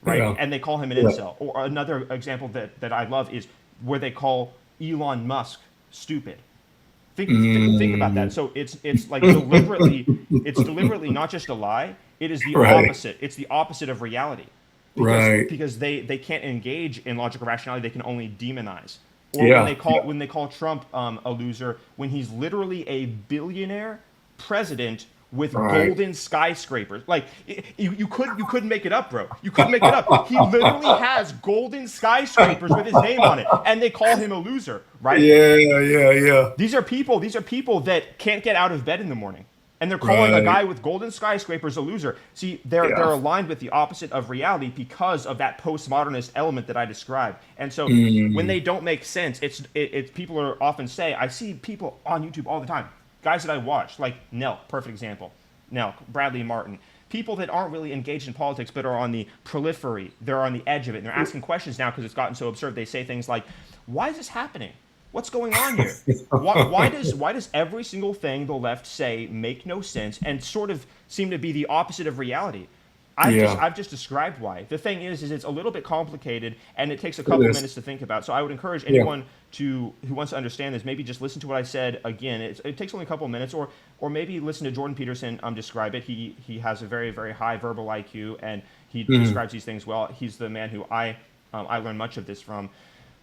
Speaker 2: right?
Speaker 1: Yeah.
Speaker 2: And they call him an
Speaker 1: Yeah.
Speaker 2: incel. Or another example that I love is where they call Elon Musk stupid. Think about that.
Speaker 1: Mm.
Speaker 2: So it's like deliberately, it's deliberately not just a lie. It is the
Speaker 1: Right.
Speaker 2: opposite. It's the opposite of reality,
Speaker 1: Right.
Speaker 2: because they can't engage in logical rationality. They can only demonize. Or
Speaker 1: Yeah. Yeah.
Speaker 2: when they call Trump a loser, when he's literally a billionaire president with
Speaker 1: Right.
Speaker 2: golden skyscrapers. Like you couldn't make it up, bro. You couldn't make it up. He literally has golden skyscrapers with his name on it, and they call him a loser, right?
Speaker 1: Yeah. Yeah. Yeah.
Speaker 2: These are people that can't get out of bed in the morning, and they're calling a
Speaker 1: Right.
Speaker 2: guy with golden skyscrapers a loser. See, they're
Speaker 1: Yeah.
Speaker 2: aligned with the opposite of reality because of that postmodernist element that I described. And so when
Speaker 1: Mm.
Speaker 2: they don't make sense, it's people are often say, I see people on YouTube all the time, guys that I watch, like Nell, perfect example. Nell, Bradley Martin, people that aren't really engaged in politics but are on the periphery, they're on the edge of it, and they're asking questions now because it's gotten so absurd. They say things like, why is this happening? What's going on here? Why does every single thing the left say make no sense and sort of seem to be the opposite of reality?
Speaker 1: Yeah.
Speaker 2: I've just described why. The thing is it's a little bit complicated and it takes a
Speaker 1: It
Speaker 2: couple
Speaker 1: is.
Speaker 2: minutes to think about. So I would encourage
Speaker 1: Yeah.
Speaker 2: anyone who wants to understand this, maybe just listen to what I said again. It takes only a couple minutes, or maybe listen to Jordan Peterson describe it. He has a very very high verbal IQ and he
Speaker 1: Mhm.
Speaker 2: describes these things well. He's the man who I learned much of this from.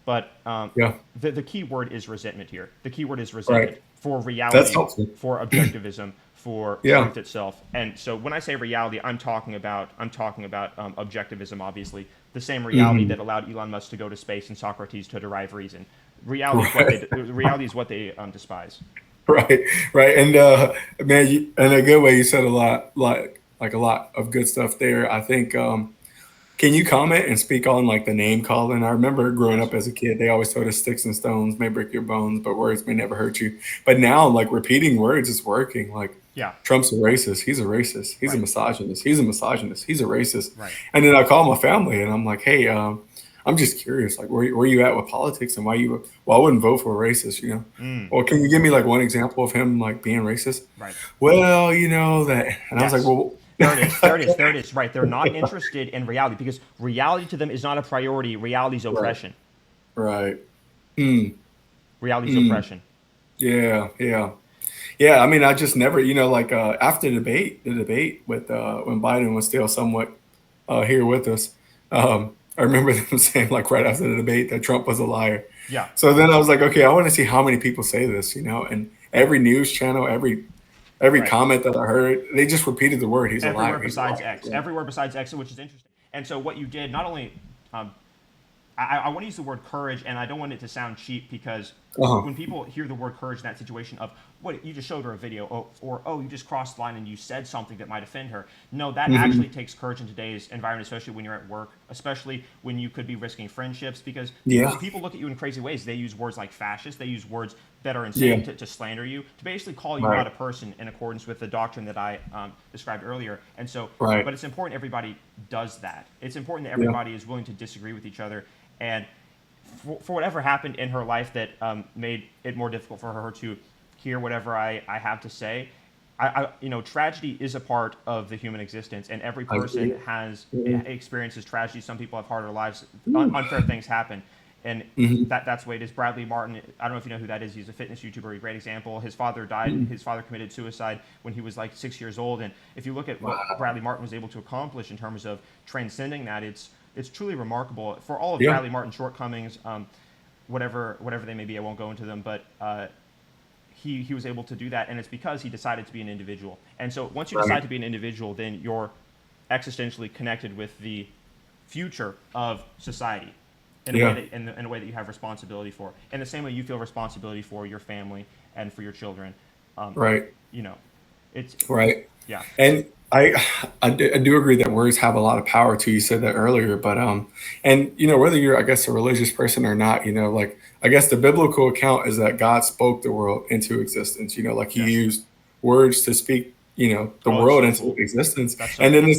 Speaker 2: But
Speaker 1: Yeah.
Speaker 2: the key word is resentment here. The key word is
Speaker 1: Right.
Speaker 2: resentment for
Speaker 1: That's
Speaker 2: reality,
Speaker 1: helpful.
Speaker 2: for objectivism, for
Speaker 1: Yeah.
Speaker 2: truth itself. And so when I say reality, I'm talking about objectivism. Obviously, the same reality
Speaker 1: Hmm.
Speaker 2: that allowed Elon Musk to go to space and Socrates to derive reason. Reality is what
Speaker 1: Right.
Speaker 2: they despise.
Speaker 1: Right. Right. And man, in a good way, you said a lot, like a lot of good stuff there. I think. Can you comment and speak on like the name calling? I remember growing
Speaker 2: Yes.
Speaker 1: up as a kid, they always told us sticks and stones may break your bones, but words may never hurt you. But now, like repeating words is working. Like
Speaker 2: Yeah.
Speaker 1: Trump's a racist. He's a racist. He's a
Speaker 2: Right.
Speaker 1: misogynist. He's a misogynist. He's a racist.
Speaker 2: Right.
Speaker 1: And then I call my family and I'm like, hey, I'm just curious, like where you at with politics and why I wouldn't vote for a racist, you know?
Speaker 2: Mm.
Speaker 1: Or can you give me like one example of him like being racist?
Speaker 2: Right.
Speaker 1: Well, you know that, and I was like,
Speaker 2: Yes.
Speaker 1: well,
Speaker 2: There it is. There it is. There it is. Right. They're not interested in reality because reality to them is not a priority. Reality is
Speaker 1: right,
Speaker 2: oppression.
Speaker 1: right. Mm,
Speaker 2: Reality is
Speaker 1: mm.
Speaker 2: oppression.
Speaker 1: Yeah, yeah. Yeah, I mean, I just never, like after the debate with when Biden was still somewhat here with us, I remember them saying like right after the debate that Trump was a liar.
Speaker 2: Yeah.
Speaker 1: So then I was like, okay, I want to see how many people say this, and every news channel, every
Speaker 2: Right.
Speaker 1: comment that I heard, they just repeated the word, he's a
Speaker 2: Everywhere
Speaker 1: liar, he's a
Speaker 2: besides
Speaker 1: liar.
Speaker 2: X.
Speaker 1: Yeah.
Speaker 2: Everywhere besides X, which is interesting. And so what you did, not only, um, I want to use the word courage, and I don't want it to sound cheap because
Speaker 1: Uh-huh.
Speaker 2: when people hear the word courage in that situation of what you just showed her a video, or oh, you just crossed the line and you said something that might offend her. No, that
Speaker 1: Hmm.
Speaker 2: actually takes courage in today's environment, especially when you're at work, especially when you could be risking friendships. Because
Speaker 1: Yeah,
Speaker 2: when people look at you in crazy ways, they use words like fascist, they use words that are
Speaker 1: yeah,
Speaker 2: insane to slander you, to basically call you
Speaker 1: right,
Speaker 2: out a person in accordance with the doctrine that I described earlier. And so,
Speaker 1: right,
Speaker 2: but it's important everybody does that. It's important that
Speaker 1: yeah,
Speaker 2: everybody is willing to disagree with each other. And for whatever happened in her life that made it more difficult for her to hear whatever I have to say, tragedy is a part of the human existence, and every
Speaker 1: I
Speaker 2: person
Speaker 1: agree.
Speaker 2: has
Speaker 1: Mhm.
Speaker 2: experiences tragedy. Some people have harder lives.
Speaker 1: Ooh.
Speaker 2: Unfair things happen, and
Speaker 1: Mhm.
Speaker 2: that's the way it is. Bradley Martin. I don't know if you know who that is. He's a fitness YouTuber. A great example. His father died.
Speaker 1: Mhm.
Speaker 2: His father committed suicide when he was like 6 years old. And if you look at what
Speaker 1: Wow.
Speaker 2: Bradley Martin was able to accomplish in terms of transcending that, it's truly remarkable. For all of
Speaker 1: Yeah.
Speaker 2: Bradley Martin's shortcomings, whatever they may be, I won't go into them, but he was able to do that, and it's because he decided to be an individual. And so once you decide
Speaker 1: Right.
Speaker 2: to be an individual, then you're existentially connected with the future of society in a way
Speaker 1: Yeah.
Speaker 2: that in a way that you have responsibility for. In the same way you feel responsibility for your family and for your children. Um,
Speaker 1: Right.
Speaker 2: you know, it's
Speaker 1: Right.
Speaker 2: yeah,
Speaker 1: And I do agree that words have a lot of power too. You said that earlier, but and whether you're, I guess, a religious person or not, like, I guess the biblical account is that God spoke the world into existence. Like He
Speaker 2: yes.
Speaker 1: used words to speak, the
Speaker 2: Oh, it's
Speaker 1: world
Speaker 2: so
Speaker 1: into
Speaker 2: cool.
Speaker 1: existence.
Speaker 2: That's so
Speaker 1: And then
Speaker 2: cool.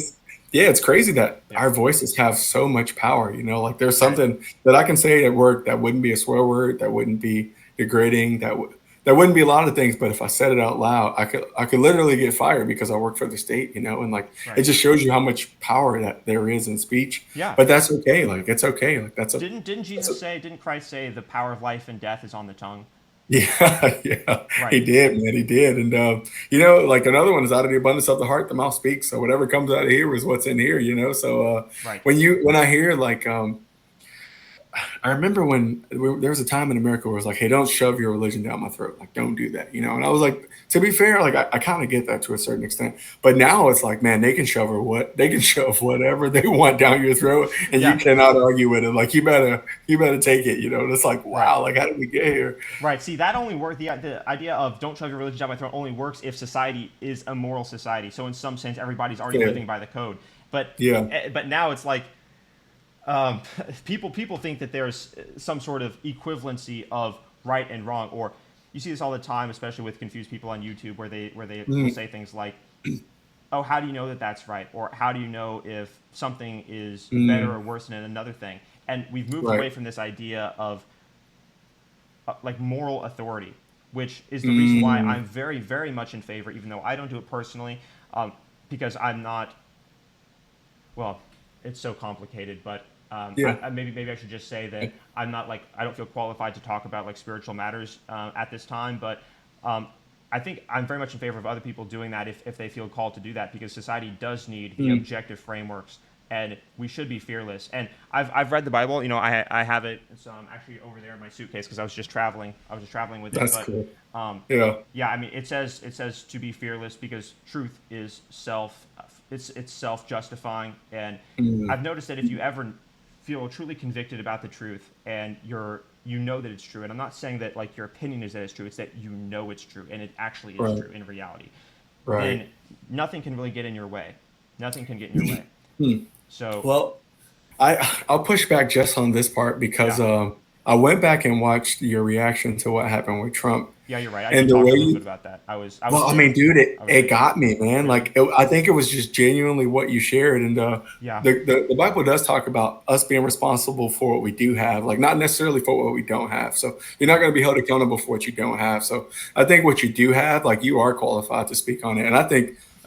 Speaker 1: it's crazy that
Speaker 2: Yeah.
Speaker 1: our voices have so much power. Like there's
Speaker 2: Right.
Speaker 1: something that I can say at work that wouldn't be a swear word, that wouldn't be degrading, that wouldn't be a lot of things, but if I said it out loud, I could literally get fired because I work for the state, and like it
Speaker 2: Right.
Speaker 1: just shows you how much power that there is in speech.
Speaker 2: Yeah.
Speaker 1: But that's okay. Like it's okay. Like
Speaker 2: Didn't
Speaker 1: that's
Speaker 2: Jesus
Speaker 1: a
Speaker 2: say? Didn't Christ say the power of life and death is on the tongue?
Speaker 1: yeah, yeah.
Speaker 2: Right.
Speaker 1: He did, man. He did. And like another one is out of the abundance of the heart, the mouth speaks. So whatever comes out of here is what's in here. So
Speaker 2: Right.
Speaker 1: when I hear like I remember when there was a time in America where it was like, "Hey, don't shove your religion down my throat. Like, don't do that." And I was like, to be fair, like I kind of get that to a certain extent. But now it's like, man, they can shove whatever they want down your throat, and you
Speaker 2: Yeah.
Speaker 1: cannot argue with it. Like, you better take it. And it's like,
Speaker 2: Right.
Speaker 1: wow, like how did we get here?
Speaker 2: Right. See, that only works. The idea of don't shove your religion down my throat only works if society is a moral society. So in some sense, everybody's already
Speaker 1: Fair.
Speaker 2: living by the code. But
Speaker 1: Yeah.
Speaker 2: but now it's like um, people think that there's some sort of equivalency of right and wrong, or you see this all the time, especially with confused people on YouTube, where they will
Speaker 1: Mm,
Speaker 2: say things like, "Oh, how do you know that that's right?" or "How do you know if something is better or
Speaker 1: mm,
Speaker 2: worse than another thing?" And we've moved
Speaker 1: right.
Speaker 2: away from this idea of like moral authority, which is the reason why
Speaker 1: Mm,
Speaker 2: I'm very, very much in favor, even though I don't do it personally, um, because I'm not. Well, it's so complicated, but
Speaker 1: yeah.
Speaker 2: maybe I should just say that I'm not like I don't feel qualified to talk about like spiritual matters at this time, but. Um, I think I'm very much in favor of other people doing that if they feel called to do that because society does need the
Speaker 1: Mm,
Speaker 2: objective frameworks and we should be fearless. And I've read the Bible. I have it. It's actually over there in my suitcase because I was just traveling. I was just traveling with it.
Speaker 1: that's
Speaker 2: But
Speaker 1: cool.
Speaker 2: um,
Speaker 1: Yeah.
Speaker 2: yeah, I mean, it says to be fearless because truth is it's self justifying. And
Speaker 1: Mm,
Speaker 2: I've noticed that if you ever feel truly convicted about the truth and you know that it's true, and I'm not saying that like your opinion is that it's true, it's that you know it's true and it actually is
Speaker 1: right.
Speaker 2: true in reality,
Speaker 1: Right.
Speaker 2: then nothing can really get in your way. Nothing can get in your way.
Speaker 1: Hmm.
Speaker 2: So
Speaker 1: Well, I'll push back just on this part because
Speaker 2: yeah,
Speaker 1: I went back and watched your reaction to what happened with Trump
Speaker 2: yeah, you're right. I
Speaker 1: and
Speaker 2: did
Speaker 1: the
Speaker 2: talk
Speaker 1: way
Speaker 2: a little bit
Speaker 1: you.
Speaker 2: about that. I was
Speaker 1: Well, I mean,
Speaker 2: shaken.
Speaker 1: dude, it
Speaker 2: I was
Speaker 1: it
Speaker 2: shaken.
Speaker 1: got me, man.
Speaker 2: Really?
Speaker 1: Like I think it was just genuinely what you shared, and
Speaker 2: Yeah.
Speaker 1: the Bible does talk about us being responsible for what we do have, like not necessarily for what we don't have. So you're not
Speaker 2: Right.
Speaker 1: going to be held accountable for what you don't have. So I think what you do have, like you are qualified to speak on it, and I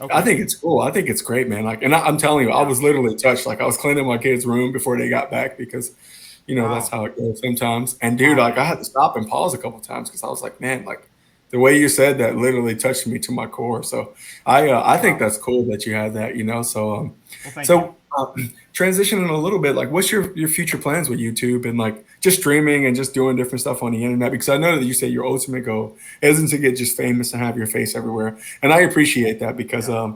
Speaker 2: Okay.
Speaker 1: think it's cool. I think it's great, man. Like, and I'm telling you, I
Speaker 2: Yeah.
Speaker 1: was literally touched. Like I was cleaning my kid's room before they got back because that's
Speaker 2: Wow.
Speaker 1: how it goes sometimes. And dude,
Speaker 2: Wow.
Speaker 1: like I had to stop and pause a couple times because I was like, man, like the way you said that literally touched me to my core. So I think
Speaker 2: Wow.
Speaker 1: that's cool that you had that. So
Speaker 2: Well, thank you.
Speaker 1: so transitioning a little bit, like what's your future plans with YouTube and like just streaming and just doing different stuff on the internet? Because I know that you say your ultimate goal isn't to get just famous and have your face everywhere, and I appreciate that because
Speaker 2: Yeah.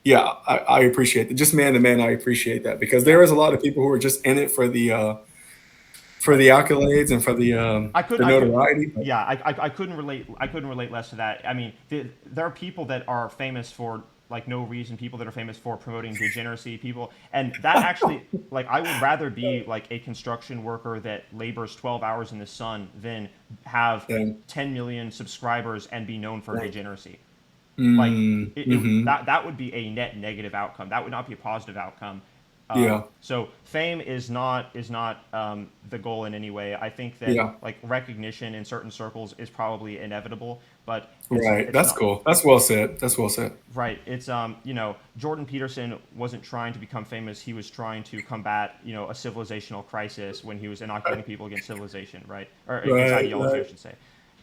Speaker 1: yeah, I appreciate that. Just man to man, I appreciate that because
Speaker 2: Yeah.
Speaker 1: there is a lot of people who are just in it for
Speaker 2: Right.
Speaker 1: the accolades and for
Speaker 2: I could
Speaker 1: the
Speaker 2: I could
Speaker 1: notoriety. But
Speaker 2: yeah, I couldn't relate less to that. I mean, there are people that are famous for like no reason, people that are famous for promoting degeneracy, people, and that actually like I would rather be like a construction worker that labors 12 hours in the sun than have
Speaker 1: and
Speaker 2: 10 million subscribers and be known for
Speaker 1: right.
Speaker 2: degeneracy. Like
Speaker 1: Mm,
Speaker 2: that
Speaker 1: hmm.
Speaker 2: that would be a net negative outcome. That would not be a positive outcome.
Speaker 1: Yeah.
Speaker 2: So fame is not the goal in any way. I think that
Speaker 1: Yeah.
Speaker 2: like recognition in certain circles is probably inevitable, but
Speaker 1: Right.
Speaker 2: it's
Speaker 1: That's
Speaker 2: not.
Speaker 1: cool. That's well said. That's well said.
Speaker 2: Right. It's Jordan Peterson wasn't trying to become famous. He was trying to combat a civilizational crisis when he was inoculating people against civilization, right, or against
Speaker 1: Right.
Speaker 2: ideology, I
Speaker 1: Right.
Speaker 2: should say.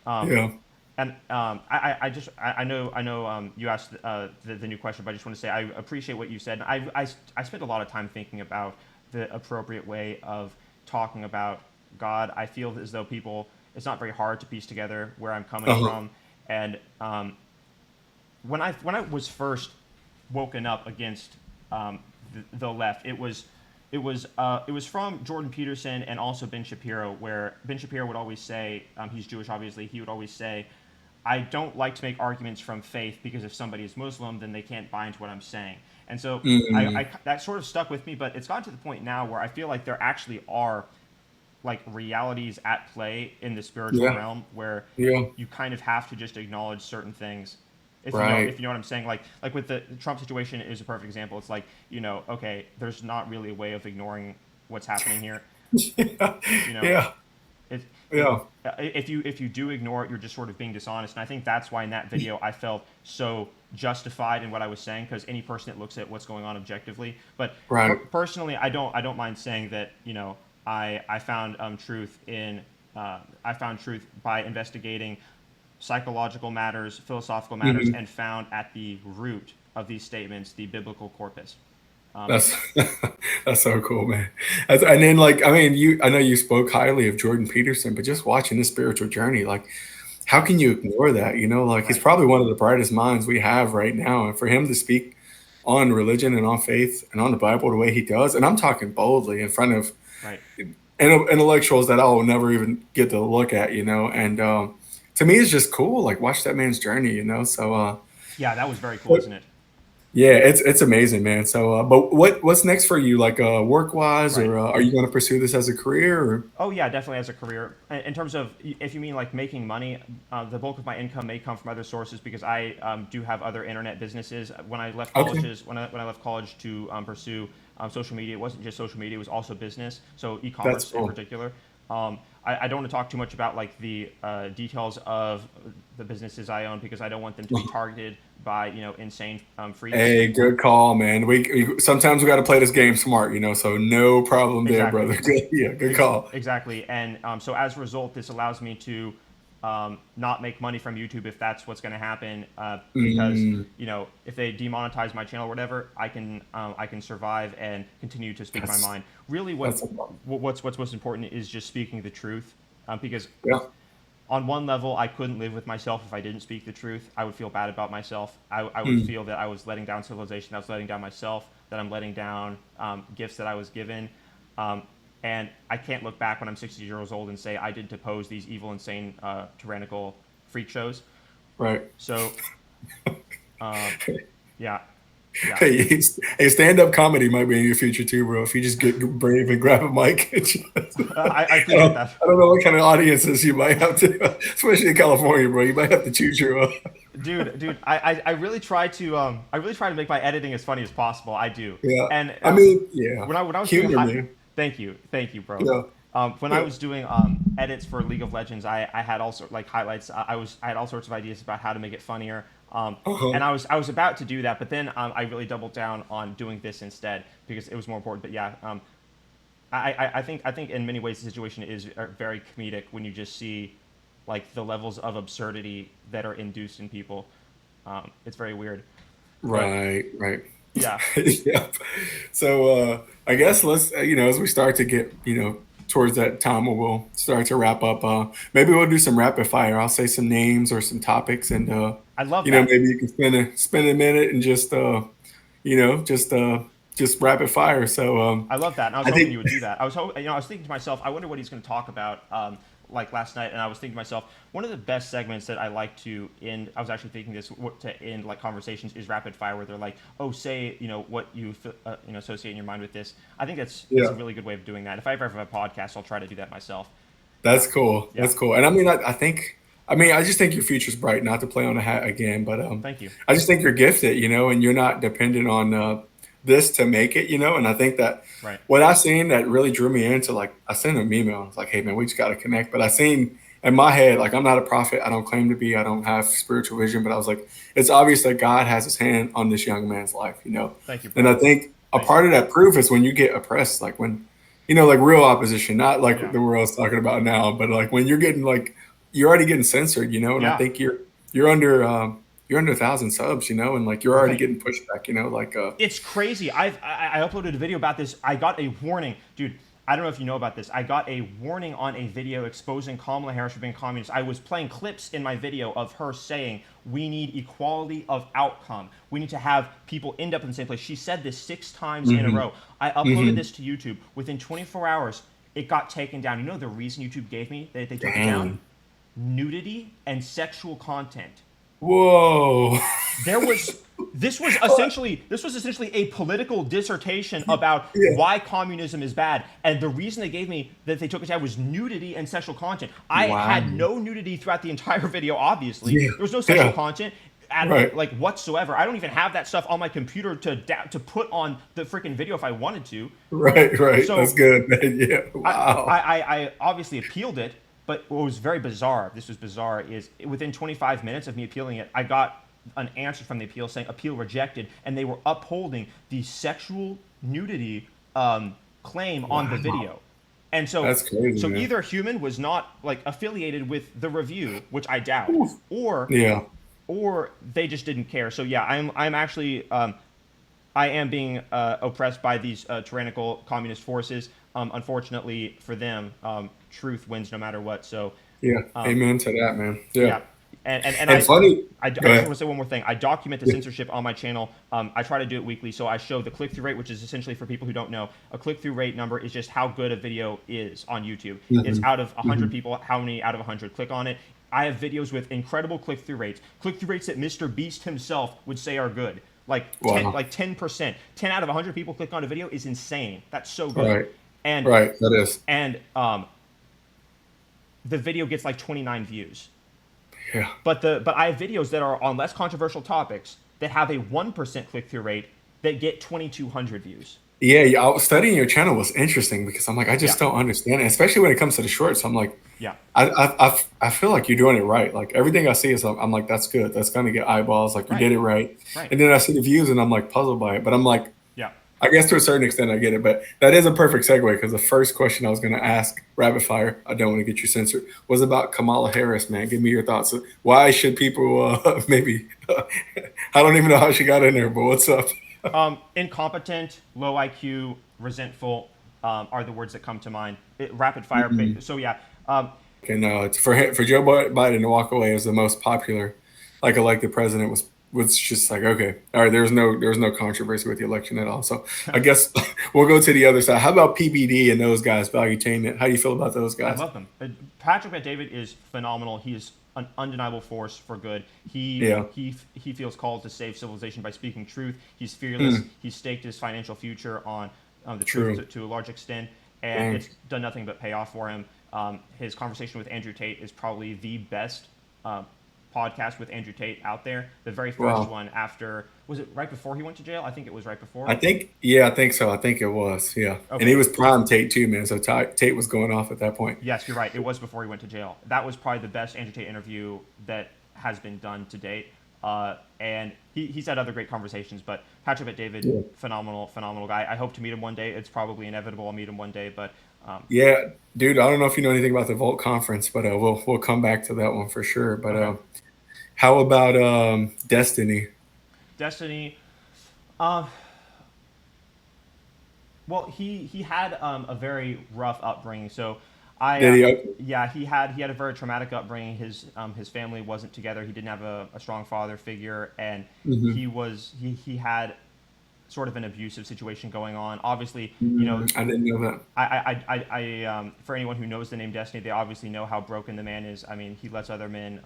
Speaker 2: Um,
Speaker 1: Yeah.
Speaker 2: and I know you asked the new question, but I just want to say I appreciate what you said. I spent a lot of time thinking about the appropriate way of talking about God. I feel as though it's not very hard to piece together where I'm coming
Speaker 1: Uh-huh.
Speaker 2: from, and when I was first woken up against the left, it was from Jordan Peterson and also Ben Shapiro, where Ben Shapiro would always say, he's Jewish, obviously. He would always say, "I don't like to make arguments from faith because if somebody is Muslim, then they can't buy into what I'm saying." And so
Speaker 1: Mm.
Speaker 2: that sort of stuck with me, but it's gotten to the point now where I feel like there actually are like realities at play in the spiritual
Speaker 1: Yeah.
Speaker 2: realm where
Speaker 1: Yeah.
Speaker 2: you kind of have to just acknowledge certain things. If you know
Speaker 1: Right.
Speaker 2: if you know what I'm saying, like with the Trump situation is a perfect example. It's like, okay, there's not really a way of ignoring what's happening here.
Speaker 1: Yeah.
Speaker 2: You know,
Speaker 1: Yeah.
Speaker 2: it, it
Speaker 1: Yeah.
Speaker 2: if you do ignore it, you're just sort of being dishonest. And I think that's why in that video I felt so justified in what I was saying, because any person that looks at what's going on objectively. But
Speaker 1: Right.
Speaker 2: personally, I don't mind saying that I found truth in I found truth by investigating psychological matters, philosophical matters,
Speaker 1: Hmm.
Speaker 2: and found at the root of these statements the biblical corpus. Um,
Speaker 1: That's that's so cool, man. And then, like, I mean, I know you spoke highly of Jordan Peterson, but just watching his spiritual journey, like, how can you ignore that? Like, he's
Speaker 2: right,
Speaker 1: probably one of the brightest minds we have right now, and for him to speak on religion and on faith and on the Bible the way he does, and I'm talking boldly in front of
Speaker 2: right.
Speaker 1: intellectuals that I'll never even get to look at, and to me, it's just cool. Like, watch that man's journey. So,
Speaker 2: Yeah, that was very cool,
Speaker 1: but
Speaker 2: isn't it?
Speaker 1: yeah, it's amazing, man. So, but what's next for you, like work wise,
Speaker 2: Right.
Speaker 1: or are you going to pursue this as a career? Or
Speaker 2: Oh yeah, definitely as a career. In terms of if you mean like making money, the bulk of my income may come from other sources because I do have other internet businesses. When I left
Speaker 1: okay,
Speaker 2: colleges, when I left college to pursue social media, it wasn't just social media; it was also business. So
Speaker 1: that's
Speaker 2: e-commerce in
Speaker 1: cool.
Speaker 2: particular. I don't want to talk too much about like the details of the businesses I own because I don't want them to be targeted by insane freaks.
Speaker 1: Hey, good call, man. We sometimes we got to play this game smart. So no problem there,
Speaker 2: Exactly.
Speaker 1: brother. Good, yeah, good call.
Speaker 2: Exactly. And so as a result, this allows me to not make money from YouTube if that's what's going to happen. Because
Speaker 1: Mm,
Speaker 2: if they demonetize my channel or whatever, I can survive and continue to speak my
Speaker 1: that's
Speaker 2: mind. Really,
Speaker 1: that's a problem.
Speaker 2: what's most important is just speaking the truth. Because
Speaker 1: Yeah.
Speaker 2: on one level, I couldn't live with myself if I didn't speak the truth. I would feel bad about myself. I would
Speaker 1: Mm,
Speaker 2: feel that I was letting down civilization. I was letting down myself. That I'm letting down gifts that I was given. Um, and I can't look back when I'm 60 years old and say I did depose these evil, insane, tyrannical freak shows.
Speaker 1: right.
Speaker 2: So, um, yeah, yeah.
Speaker 1: Hey, stand-up comedy might be in your future too, bro. If you just get brave and grab a mic.
Speaker 2: I
Speaker 1: I
Speaker 2: appreciate
Speaker 1: don't,
Speaker 2: that.
Speaker 1: I don't know what kind of audiences you might have to, especially in California, bro. You might have to choose your.
Speaker 2: Dude, I really try to make my editing as funny as possible. I do,
Speaker 1: Yeah.
Speaker 2: and
Speaker 1: I mean, yeah.
Speaker 2: when I was doing
Speaker 1: Humor, man.
Speaker 2: thank you, bro.
Speaker 1: Yeah.
Speaker 2: When I
Speaker 1: Yeah.
Speaker 2: was doing edits for League of Legends, I had all sort like highlights. I had all sorts of ideas about how to make it funnier.
Speaker 1: Uh-huh.
Speaker 2: And I was about to do that, but then I really doubled down on doing this instead because it was more important. But yeah, I think in many ways the situation is very comedic when you just see like the levels of absurdity that are induced in people. It's very weird, but
Speaker 1: Right, right.
Speaker 2: yeah,
Speaker 1: Yeah. So I guess let's as we start to get towards that time where we'll start to wrap up. Maybe we'll do some rapid fire. I'll say some names or some topics, and
Speaker 2: I love that.
Speaker 1: maybe you can spend a minute and just you know just uh just rapid fire. So
Speaker 2: I love that, and I was
Speaker 1: I
Speaker 2: hoping you
Speaker 1: think
Speaker 2: would do that. I was thinking to myself, I wonder what he's going to talk about. Like last night, and I was thinking to myself, one of the best segments that I like to end. I was actually thinking this to end like conversations is rapid fire, where they're like, "Oh, say what you associate in your mind with this." I think that's a
Speaker 1: yeah.
Speaker 2: really good way of doing that. If I ever have a podcast, I'll try to do that myself.
Speaker 1: That's cool.
Speaker 2: Yeah,
Speaker 1: That's cool. And I mean, I just think your future's bright. Not to play on a hat again, but
Speaker 2: thank you.
Speaker 1: I just think you're gifted, and you're not dependent on this to make it, and I think that
Speaker 2: Right.
Speaker 1: what I seen that really drew me into, like, I sent him an email. I was like, hey man, we just got to connect. But I seen in my head, like, I'm not a prophet. I don't claim to be. I don't have spiritual vision. But I was like, it's obvious that God has his hand on this young man's life,
Speaker 2: Thank you,
Speaker 1: And
Speaker 2: bro.
Speaker 1: I think a
Speaker 2: Thank you.
Speaker 1: part of that proof is when you get oppressed, like when, like real opposition, not like
Speaker 2: Yeah.
Speaker 1: the world's talking about now, but like when you're getting like, you're already getting censored, and I
Speaker 2: Yeah.
Speaker 1: think you're under, you're under 1,000 subs, and like you're already
Speaker 2: Right.
Speaker 1: getting pushback, like
Speaker 2: It's crazy. I uploaded a video about this. I got a warning, dude. I don't know if you know about this. I got a warning on a video exposing Kamala Harris for being communist. I was playing clips in my video of her saying, we need equality of outcome. We need to have people end up in the same place. She said this 6 times in a row. I uploaded this to YouTube. Within 24 hours, it got taken down. You know the reason YouTube gave me that they took it down?
Speaker 1: Dang.
Speaker 2: Nudity and sexual content.
Speaker 1: Whoa.
Speaker 2: This was essentially a political dissertation about
Speaker 1: Yeah.
Speaker 2: why communism is bad, and the reason they gave me that they took it down was nudity and sexual content. I
Speaker 1: Wow.
Speaker 2: had no nudity throughout the entire video. Obviously,
Speaker 1: Yeah.
Speaker 2: there was no sexual
Speaker 1: Yeah.
Speaker 2: content
Speaker 1: Right.
Speaker 2: like whatsoever. I don't even have that stuff on my computer to put on the freaking video if I wanted to.
Speaker 1: Right.
Speaker 2: So
Speaker 1: That's good, man. Yeah. Wow.
Speaker 2: I obviously appealed it, but what was very bizarre, this was bizarre, is within 25 minutes of me appealing it, I got an answer from the appeal saying appeal rejected, and they were upholding the sexual nudity claim on the video. And so,
Speaker 1: That's crazy, man.
Speaker 2: either human was not like affiliated with the review, which I doubt, or
Speaker 1: Yeah.
Speaker 2: they just didn't care. So yeah, I'm actually I am being oppressed by these tyrannical communist forces. Unfortunately for them, truth wins no matter what. So
Speaker 1: Yeah. Amen to that, man. Yeah.
Speaker 2: yeah. And
Speaker 1: And funny.
Speaker 2: I just
Speaker 1: Go
Speaker 2: want
Speaker 1: ahead.
Speaker 2: to say one more thing. I document the censorship on my channel. I try to do it weekly, so I show the click-through rate, which is essentially, for people who don't know, a click-through rate number is just how good a video is on YouTube. It's out of 100 people, how many out of 100 click on it. I have videos with incredible click-through rates that Mr. Beast himself would say are good. Like
Speaker 1: Wow.
Speaker 2: 10%. 10 out of 100 people click on a video is insane. That's so good.
Speaker 1: Right.
Speaker 2: And
Speaker 1: Right. That is.
Speaker 2: and the video gets like 29 views.
Speaker 1: Yeah.
Speaker 2: But I have videos that are on less controversial topics that have a 1% click-through rate that get 2,200 views.
Speaker 1: Yeah. Studying your channel was interesting because I'm like, I just
Speaker 2: Yeah.
Speaker 1: don't understand it, especially when it comes to the shorts. I'm like,
Speaker 2: Yeah.
Speaker 1: I feel like you're doing it right. Like everything I see is, I'm like, that's good. That's gonna get eyeballs. Like you
Speaker 2: Right.
Speaker 1: did it right.
Speaker 2: Right.
Speaker 1: And then I see the views and I'm like puzzled by it. But I'm like,
Speaker 2: Yeah.
Speaker 1: I guess to a certain extent I get it. But that is a perfect segue because the first question I was gonna ask, rapid fire, I don't want to get you censored, was about Kamala Harris, man. Give me your thoughts. Why should people maybe I don't even know how she got in there, but what's up?
Speaker 2: Incompetent, low IQ, resentful are the words that come to mind. Rapid fire. So yeah.
Speaker 1: And it's for Joe Biden to walk away as the most popular, like, elected president was just like, okay, all right. There was no controversy with the election at all. So I guess we'll go to the other side. How about PBD and those guys, Valuetainment? How do you feel about those
Speaker 2: I
Speaker 1: guys?
Speaker 2: love them. Patrick Bet-David is phenomenal. He is an undeniable force for good. He feels called to save civilization by speaking truth. He's fearless. He's staked his financial future on the truth to a large extent, and it's done nothing but pay off for him. His conversation with Andrew Tate is probably the best podcast with Andrew Tate out there. The very first one after, was it right before he went to jail? I think it was right before.
Speaker 1: I think so. I think it was. Yeah.
Speaker 2: Okay.
Speaker 1: And he was prime Tate too, man. So Tate was going off at that point.
Speaker 2: Yes, you're right. It was before he went to jail. That was probably the best Andrew Tate interview that has been done to date. And he's had other great conversations, but Patrick Bet-David, phenomenal guy. I hope to meet him one day. It's probably inevitable I'll meet him one day, but
Speaker 1: yeah, dude, I don't know if you know anything about the Volt conference, but we'll come back to that one for sure. But how about Destiny?
Speaker 2: Destiny, well, he had a very rough upbringing. So yeah, he had a very traumatic upbringing. His family wasn't together. He didn't have a strong father figure, and he had sort of an abusive situation going on. Obviously,
Speaker 1: I didn't know that.
Speaker 2: I for anyone who knows the name Destiny, they obviously know how broken the man is. I mean, he lets other men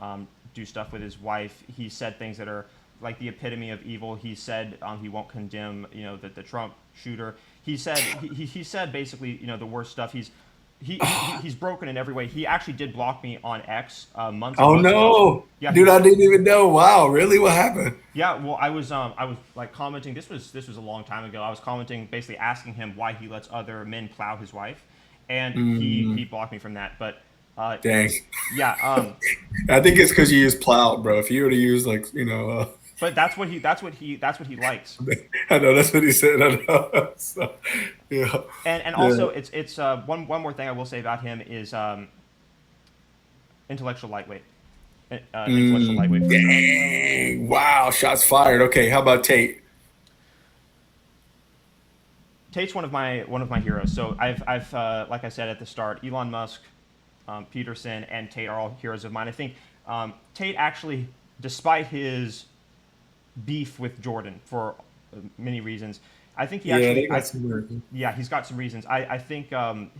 Speaker 2: do stuff with his wife. He said things that are like the epitome of evil. He said he won't condemn, the Trump shooter. He said he said basically, the worst stuff. He's broken in every way. He actually did block me on X months and
Speaker 1: Oh
Speaker 2: months ago.
Speaker 1: no,
Speaker 2: Yeah,
Speaker 1: dude, I didn't even know. Wow, really? What happened?
Speaker 2: yeah. Well, I was like commenting. This was a long time ago. I was commenting, basically asking him why he lets other men plow his wife, and he blocked me from that. But
Speaker 1: Dang.
Speaker 2: yeah,
Speaker 1: I think it's because you use plowed, bro. If you were to use like,
Speaker 2: but that's what he likes.
Speaker 1: I know that's what he said. I know. So, yeah,
Speaker 2: And
Speaker 1: yeah.
Speaker 2: also it's one more thing I will say about him is intellectual lightweight. Intellectual lightweight for sure.
Speaker 1: Dang. Wow. Shots fired. Okay. How about Tate?
Speaker 2: Tate's one of my heroes. So I've like I said at the start, Elon Musk, Peterson, and Tate are all heroes of mine. I think Tate actually, despite his beef with Jordan for many reasons, I think he
Speaker 1: Yeah, they
Speaker 2: actually
Speaker 1: got some work.
Speaker 2: yeah, he's got some reasons. I think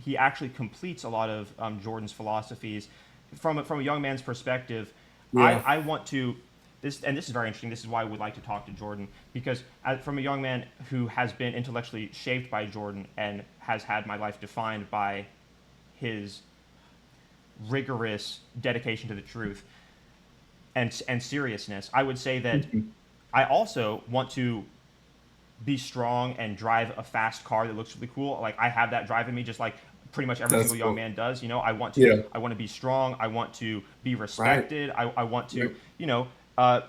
Speaker 2: he actually completes a lot of Jordan's philosophies from a young man's perspective.
Speaker 1: Yeah.
Speaker 2: I want to this is very interesting. This is why I would like to talk to Jordan because from a young man who has been intellectually shaped by Jordan and has had my life defined by his rigorous dedication to the truth and seriousness, I would say that I also want to be strong and drive a fast car that looks really cool. Like I have that drive in me, just like pretty much every
Speaker 1: That's
Speaker 2: single young
Speaker 1: cool.
Speaker 2: man does. I want to
Speaker 1: Yeah.
Speaker 2: I want to be strong. I want to be
Speaker 1: Right.
Speaker 2: respected. I want to
Speaker 1: Right.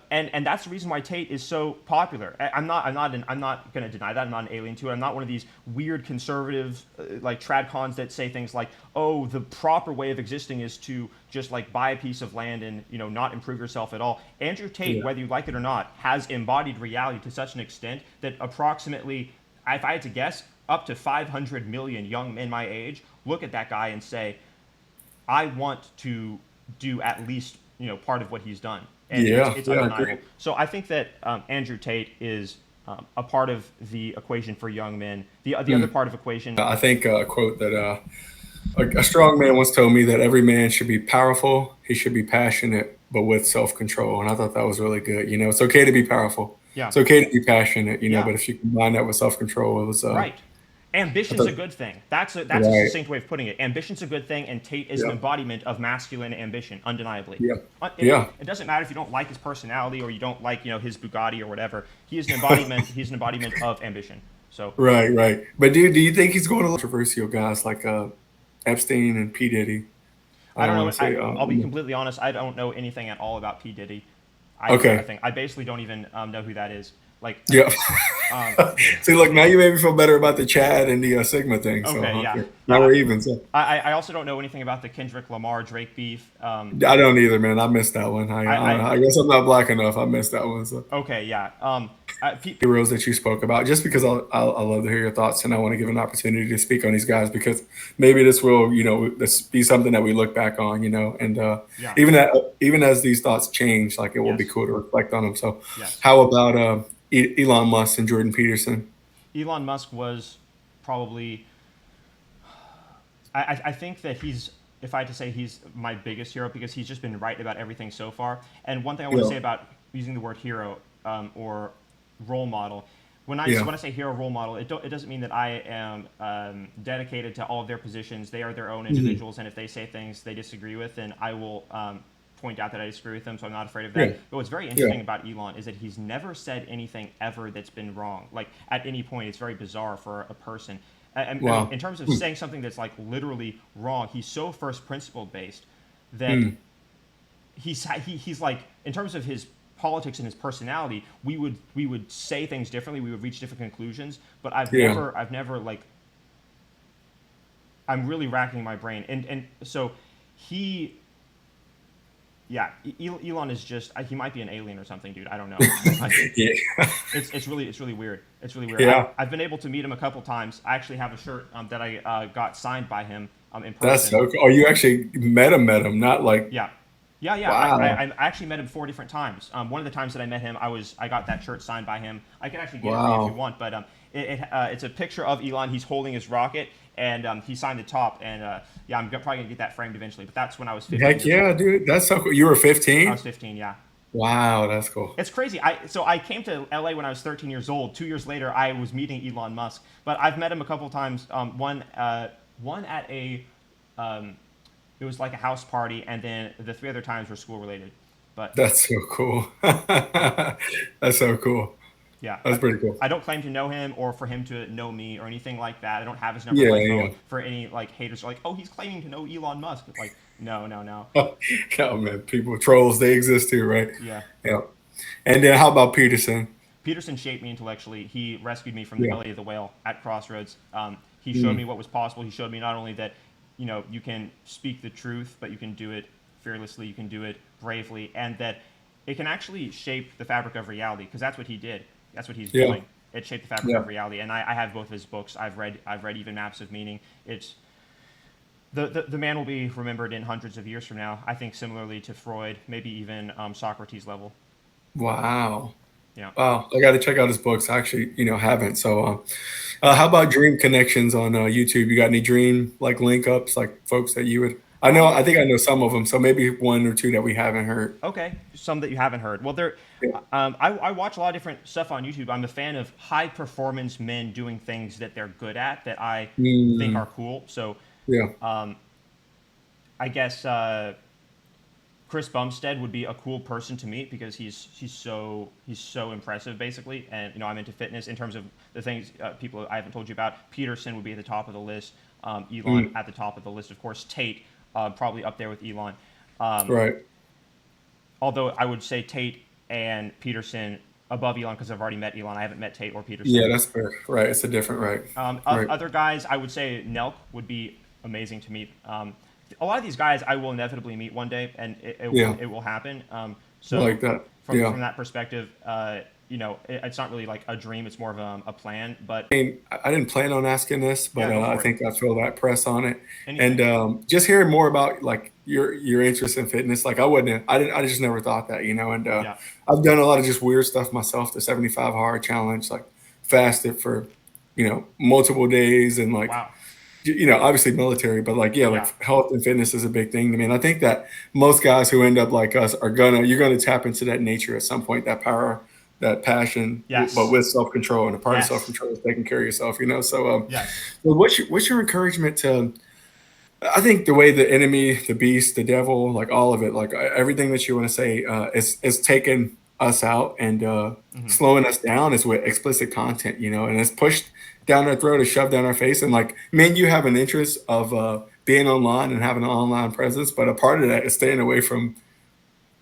Speaker 2: and that's the reason why Tate is so popular. I'm not going to deny that. I'm not an alien to it. I'm not one of these weird conservative like tradcons that say things like, oh, the proper way of existing is to just like buy a piece of land and not improve yourself at all. Andrew Tate,
Speaker 1: Yeah.
Speaker 2: whether you like it or not, has embodied reality to such an extent that approximately, if I had to guess, up to 500 million young men my age look at that guy and say, I want to do at least part of what he's done, and it's
Speaker 1: Yeah.
Speaker 2: it's
Speaker 1: Yeah. I agree.
Speaker 2: undeniable. So I think that Andrew Tate is a part of the equation for young men. The other part of equation,
Speaker 1: I think a quote that a strong man once told me that every man should be powerful, he should be passionate, but with self control. And I thought that was really good. It's okay to be powerful,
Speaker 2: yeah,
Speaker 1: it's okay to be passionate,
Speaker 2: yeah,
Speaker 1: but if you combine that with self control, it was,
Speaker 2: right.
Speaker 1: I
Speaker 2: Ambition's a
Speaker 1: thought,
Speaker 2: good thing. That's a
Speaker 1: right.
Speaker 2: succinct way of putting it. Ambition's a good thing, and Tate is an
Speaker 1: Yeah.
Speaker 2: embodiment of masculine ambition, undeniably.
Speaker 1: Yeah.
Speaker 2: It,
Speaker 1: Yeah.
Speaker 2: it doesn't matter if you don't like his personality or you don't like his Bugatti or whatever. He is an embodiment. He's an embodiment of ambition. So
Speaker 1: Right. Right. But dude, do you think he's going to controversial guys like Epstein and P. Diddy? I
Speaker 2: I
Speaker 1: don't
Speaker 2: don't
Speaker 1: want
Speaker 2: know.
Speaker 1: to say,
Speaker 2: I'll be completely honest. I don't know anything at all about P Diddy. I
Speaker 1: okay.
Speaker 2: think I basically don't even know who that is. Like,
Speaker 1: Yeah.
Speaker 2: um,
Speaker 1: See, look, now you made me feel better about the Chad and the Sigma thing. So,
Speaker 2: okay, yeah,
Speaker 1: okay. Now
Speaker 2: yeah.
Speaker 1: we're even. So,
Speaker 2: I also don't know anything about the Kendrick Lamar Drake beef.
Speaker 1: I don't either, man. I missed that one.
Speaker 2: I
Speaker 1: I guess I'm not black enough. I missed that one. So,
Speaker 2: okay, yeah.
Speaker 1: heroes that you spoke about, just because I love to hear your thoughts, and I want to give an opportunity to speak on these guys because maybe this will, this be something that we look back on, and
Speaker 2: Yeah.
Speaker 1: even as these thoughts change, like it will be
Speaker 2: Yes.
Speaker 1: cool to reflect on them. So,
Speaker 2: Yes.
Speaker 1: how about Elon Musk and Jordan Peterson?
Speaker 2: Elon Musk was probably. I think that he's. If I had to say, he's my biggest hero because he's just been right about everything so far. And one thing I want to
Speaker 1: Yeah,
Speaker 2: say about using the word hero or role model,
Speaker 1: yeah,
Speaker 2: when I say hero role model, it doesn't mean that I am dedicated to all of their positions. They are their own
Speaker 1: mhm,
Speaker 2: individuals, and if they say things they disagree with, then I will point out that I disagree with them. So I'm not afraid of
Speaker 1: yeah,
Speaker 2: that. But what's very
Speaker 1: yeah.
Speaker 2: interesting about Elon is that he's never said anything ever that's been wrong. Like at any point, it's very bizarre for a person. I mean,
Speaker 1: Wow.
Speaker 2: in terms of
Speaker 1: Hmm,
Speaker 2: saying something that's like literally wrong, he's so first principle based that
Speaker 1: hmm,
Speaker 2: he's like in terms of his politics and his personality, we would say things differently, we would reach different conclusions. But
Speaker 1: yeah.
Speaker 2: I've never like I'm really racking my brain, and so he yeah, Elon is just he might be an alien or something, dude. I don't know. I,
Speaker 1: Yeah.
Speaker 2: it's really weird. It's really weird.
Speaker 1: Yeah.
Speaker 2: I've been able to meet him a couple times. I actually have a shirt that I got signed by him in
Speaker 1: That's
Speaker 2: person.
Speaker 1: so cool. Oh, you actually met him, not like,
Speaker 2: Yeah, yeah.
Speaker 1: wow.
Speaker 2: I actually met him 4 different times. One of the times that I met him, I got that shirt signed by him. I can actually get it for you if you
Speaker 1: Wow.
Speaker 2: want, but it's a picture of Elon. He's holding his rocket, and he signed the top. And yeah, I'm probably gonna get that framed eventually. But that's when I was 15
Speaker 1: Heck
Speaker 2: years
Speaker 1: yeah,
Speaker 2: old.
Speaker 1: dude. That's so cool. You were
Speaker 2: I was
Speaker 1: 15?
Speaker 2: 15. Yeah.
Speaker 1: Wow, that's cool.
Speaker 2: It's crazy. I came to LA when I was 13 years old. 2 years later, I was meeting Elon Musk. But I've met him a couple times. One at a it was like a house party, and then the 3 other times were school related. But
Speaker 1: That's so cool. That's so cool.
Speaker 2: yeah,
Speaker 1: That's pretty cool.
Speaker 2: I don't claim to know him or for him to know me or anything like that. I don't have his number in
Speaker 1: Yeah,
Speaker 2: my
Speaker 1: yeah.
Speaker 2: phone for any like haters who are like, oh, he's claiming to know Elon Musk. Like, no, no, no.
Speaker 1: Oh man, people trolls they exist too, right?
Speaker 2: Yeah.
Speaker 1: Yeah. And then how about Peterson?
Speaker 2: Peterson shaped me intellectually. He rescued me from the
Speaker 1: Yeah.
Speaker 2: belly of the whale at Crossroads. He showed me
Speaker 1: Mm,
Speaker 2: what was possible. He showed me not only that, you can speak the truth, but you can do it fearlessly, you can do it bravely, and that it can actually shape the fabric of reality. Because that's what he did. That's what he's
Speaker 1: yeah.
Speaker 2: doing. It shaped the fabric
Speaker 1: Yeah.
Speaker 2: of reality. And I have both of his books. I've read even Maps of Meaning. It's the man will be remembered in hundreds of years from now. I think similarly to Freud, maybe even Socrates level.
Speaker 1: Wow.
Speaker 2: Yeah.
Speaker 1: Wow. I got to check out his books. I actually, haven't. So, how about Dream Connections on YouTube? You got any dream like link ups, like folks that you would? I know.
Speaker 2: Um,
Speaker 1: I think I know some of them. So maybe one or two that we haven't heard.
Speaker 2: Okay, some that you haven't heard. Well,
Speaker 1: Yeah.
Speaker 2: I watch a lot of different stuff on YouTube. I'm a fan of high performance men doing things that they're good at that I think are
Speaker 1: Mm,
Speaker 2: cool. So
Speaker 1: yeah.
Speaker 2: I guess Chris Bumstead would be a cool person to meet because he's so impressive basically. And I'm into fitness in terms of the things people I haven't told you about. Peterson would be at the top of the list. Elon
Speaker 1: Mm,
Speaker 2: at the top of the list, of course. Tate probably up there with Elon.
Speaker 1: right.
Speaker 2: Although I would say Tate and Peterson above Elon because I've already met Elon. I haven't met Tate or
Speaker 1: Yeah,
Speaker 2: Peterson.
Speaker 1: that's fair. Right. It's a different right. Right.
Speaker 2: Other guys, I would say Nelk would be amazing to meet. A lot of these guys I will inevitably meet one day, and
Speaker 1: Yeah.
Speaker 2: it will happen.
Speaker 1: I
Speaker 2: So
Speaker 1: like that.
Speaker 2: from
Speaker 1: Yeah.
Speaker 2: that perspective, it's not really like a dream; it's more of a plan. But
Speaker 1: I didn't plan on asking this, but
Speaker 2: yeah, go
Speaker 1: I
Speaker 2: for it.
Speaker 1: think I feel that press on it. And
Speaker 2: Anything.
Speaker 1: just hearing more about like your interest in fitness, like I just never thought that, and
Speaker 2: Yeah.
Speaker 1: I've done a lot of just weird stuff myself. The 75 hard challenge, like fasted for multiple days, and like
Speaker 2: Wow.
Speaker 1: obviously military, but like yeah, like
Speaker 2: Yeah.
Speaker 1: health and fitness is a big thing to me. And I think that most guys who end up like us you're gonna tap into that nature at some point, that power, that passion, but
Speaker 2: Yes.
Speaker 1: with self control. And a part of self
Speaker 2: Yes.
Speaker 1: control is taking care of yourself. So,
Speaker 2: Yes.
Speaker 1: well, what's your encouragement to? I think the way the enemy, the beast, the devil, like all of it, like everything that you want to say, is taking us out and
Speaker 2: Hmm.
Speaker 1: slowing us down is with explicit content, and it's pushed down our throat, is shoved down our face. And like, man, you have an interest of being online and having an online presence, but a part of that is staying away from,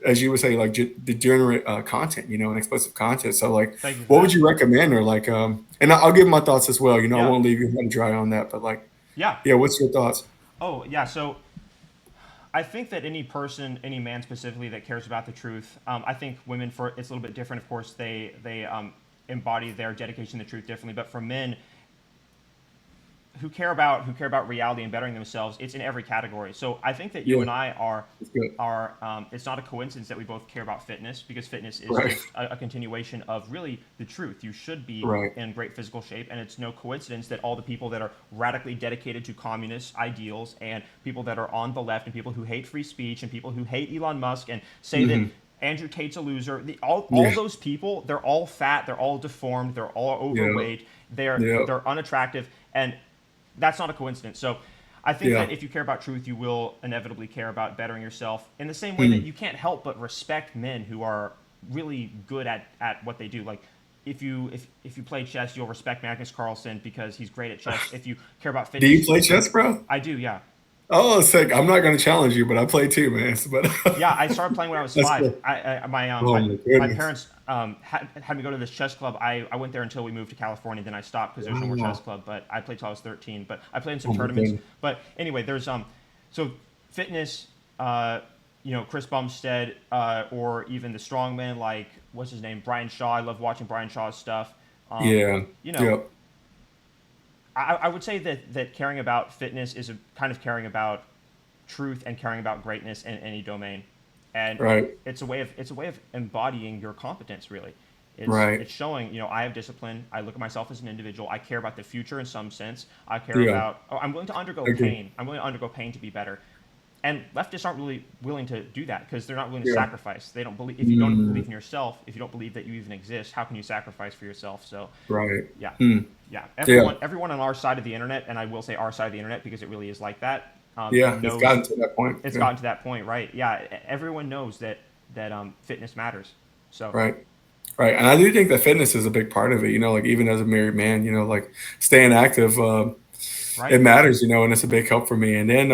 Speaker 1: as you would say, like degenerate content, and explicit content. So, like,
Speaker 2: Thank you for
Speaker 1: what would
Speaker 2: that.
Speaker 1: you recommend, or like, and I'll give my thoughts as well. I
Speaker 2: Yeah.
Speaker 1: won't leave you high and dry on that, but like,
Speaker 2: Yeah.
Speaker 1: yeah, what's your thoughts?
Speaker 2: Oh, yeah. So I think that any person, any man specifically that cares about the truth, I think women for it's a little bit different. Of course, they embody their dedication to the truth differently. But for men who care about reality and bettering themselves, it's in every category. So I think that you
Speaker 1: Yeah,
Speaker 2: and I are
Speaker 1: it's good.
Speaker 2: are it's not a coincidence that we both care about fitness because fitness is
Speaker 1: Right,
Speaker 2: just a continuation of really the truth. You should be
Speaker 1: right.
Speaker 2: in great physical shape, and it's no coincidence that all the people that are radically dedicated to communist ideals and people that are on the left and people who hate free speech and people who hate Elon Musk and say that
Speaker 1: Hmm.
Speaker 2: Andrew Tate's a loser. All
Speaker 1: Yeah,
Speaker 2: those people, they're all fat, they're all deformed, they're all
Speaker 1: yeah,
Speaker 2: overweight, they're
Speaker 1: yeah,
Speaker 2: they're unattractive, and that's not a coincidence. So I think
Speaker 1: yeah.
Speaker 2: that if you care about truth, you will inevitably care about bettering yourself in the same way that
Speaker 1: Mm.
Speaker 2: you can't help but respect men who are really good at what they do. Like if you play chess, you'll respect Magnus Carlsen because he's great at chess. If you care about
Speaker 1: Do you
Speaker 2: fitness,
Speaker 1: play chess, bro?
Speaker 2: I do, yeah.
Speaker 1: Oh, sick. I'm not going to challenge you, but I play too, man. But
Speaker 2: Yeah, I started playing when I was
Speaker 1: that's
Speaker 2: 5.
Speaker 1: cool. Oh my
Speaker 2: My
Speaker 1: goodness.
Speaker 2: parents had me go to this chess club. I went there until we moved to California. Then I stopped because there's no more chess
Speaker 1: Wow.
Speaker 2: club. But I played till I was 13. But I played in some
Speaker 1: Oh my
Speaker 2: tournaments.
Speaker 1: goodness.
Speaker 2: But anyway, there's so fitness. Chris Bumstead or even the strongman like what's his name, Brian Shaw. I love watching Brian Shaw's stuff. Um,
Speaker 1: Yeah.
Speaker 2: you know,
Speaker 1: Yep.
Speaker 2: I would say that caring about fitness is a kind of caring about truth and caring about greatness in any domain, and
Speaker 1: Right.
Speaker 2: it's a way of embodying your competence. Really,
Speaker 1: Right.
Speaker 2: it's showing I have discipline. I look at myself as an individual. I care about the future in some sense. I care
Speaker 1: Yeah.
Speaker 2: about. Oh, I'm willing to undergo
Speaker 1: I agree.
Speaker 2: pain. I'm willing to undergo pain to be better. And leftists aren't really willing to do that because they're not willing to
Speaker 1: Yeah.
Speaker 2: sacrifice. They don't believe if you don't
Speaker 1: Mm.
Speaker 2: believe in yourself, if you don't believe that you even exist, how can you sacrifice for yourself? So
Speaker 1: Right.
Speaker 2: yeah,
Speaker 1: Mm.
Speaker 2: yeah.
Speaker 1: Yeah.
Speaker 2: Everyone on our side of the internet, and I will say our side of the internet because it really is like that.
Speaker 1: Yeah, it's
Speaker 2: knows
Speaker 1: gotten to that point.
Speaker 2: it's
Speaker 1: Yeah.
Speaker 2: gotten to that point, right? Yeah, everyone knows that fitness matters. So
Speaker 1: Right. Right. And I do think that fitness is a big part of it, like even as a married man, like staying active, it
Speaker 2: right,
Speaker 1: matters, and it's a big help for me. And then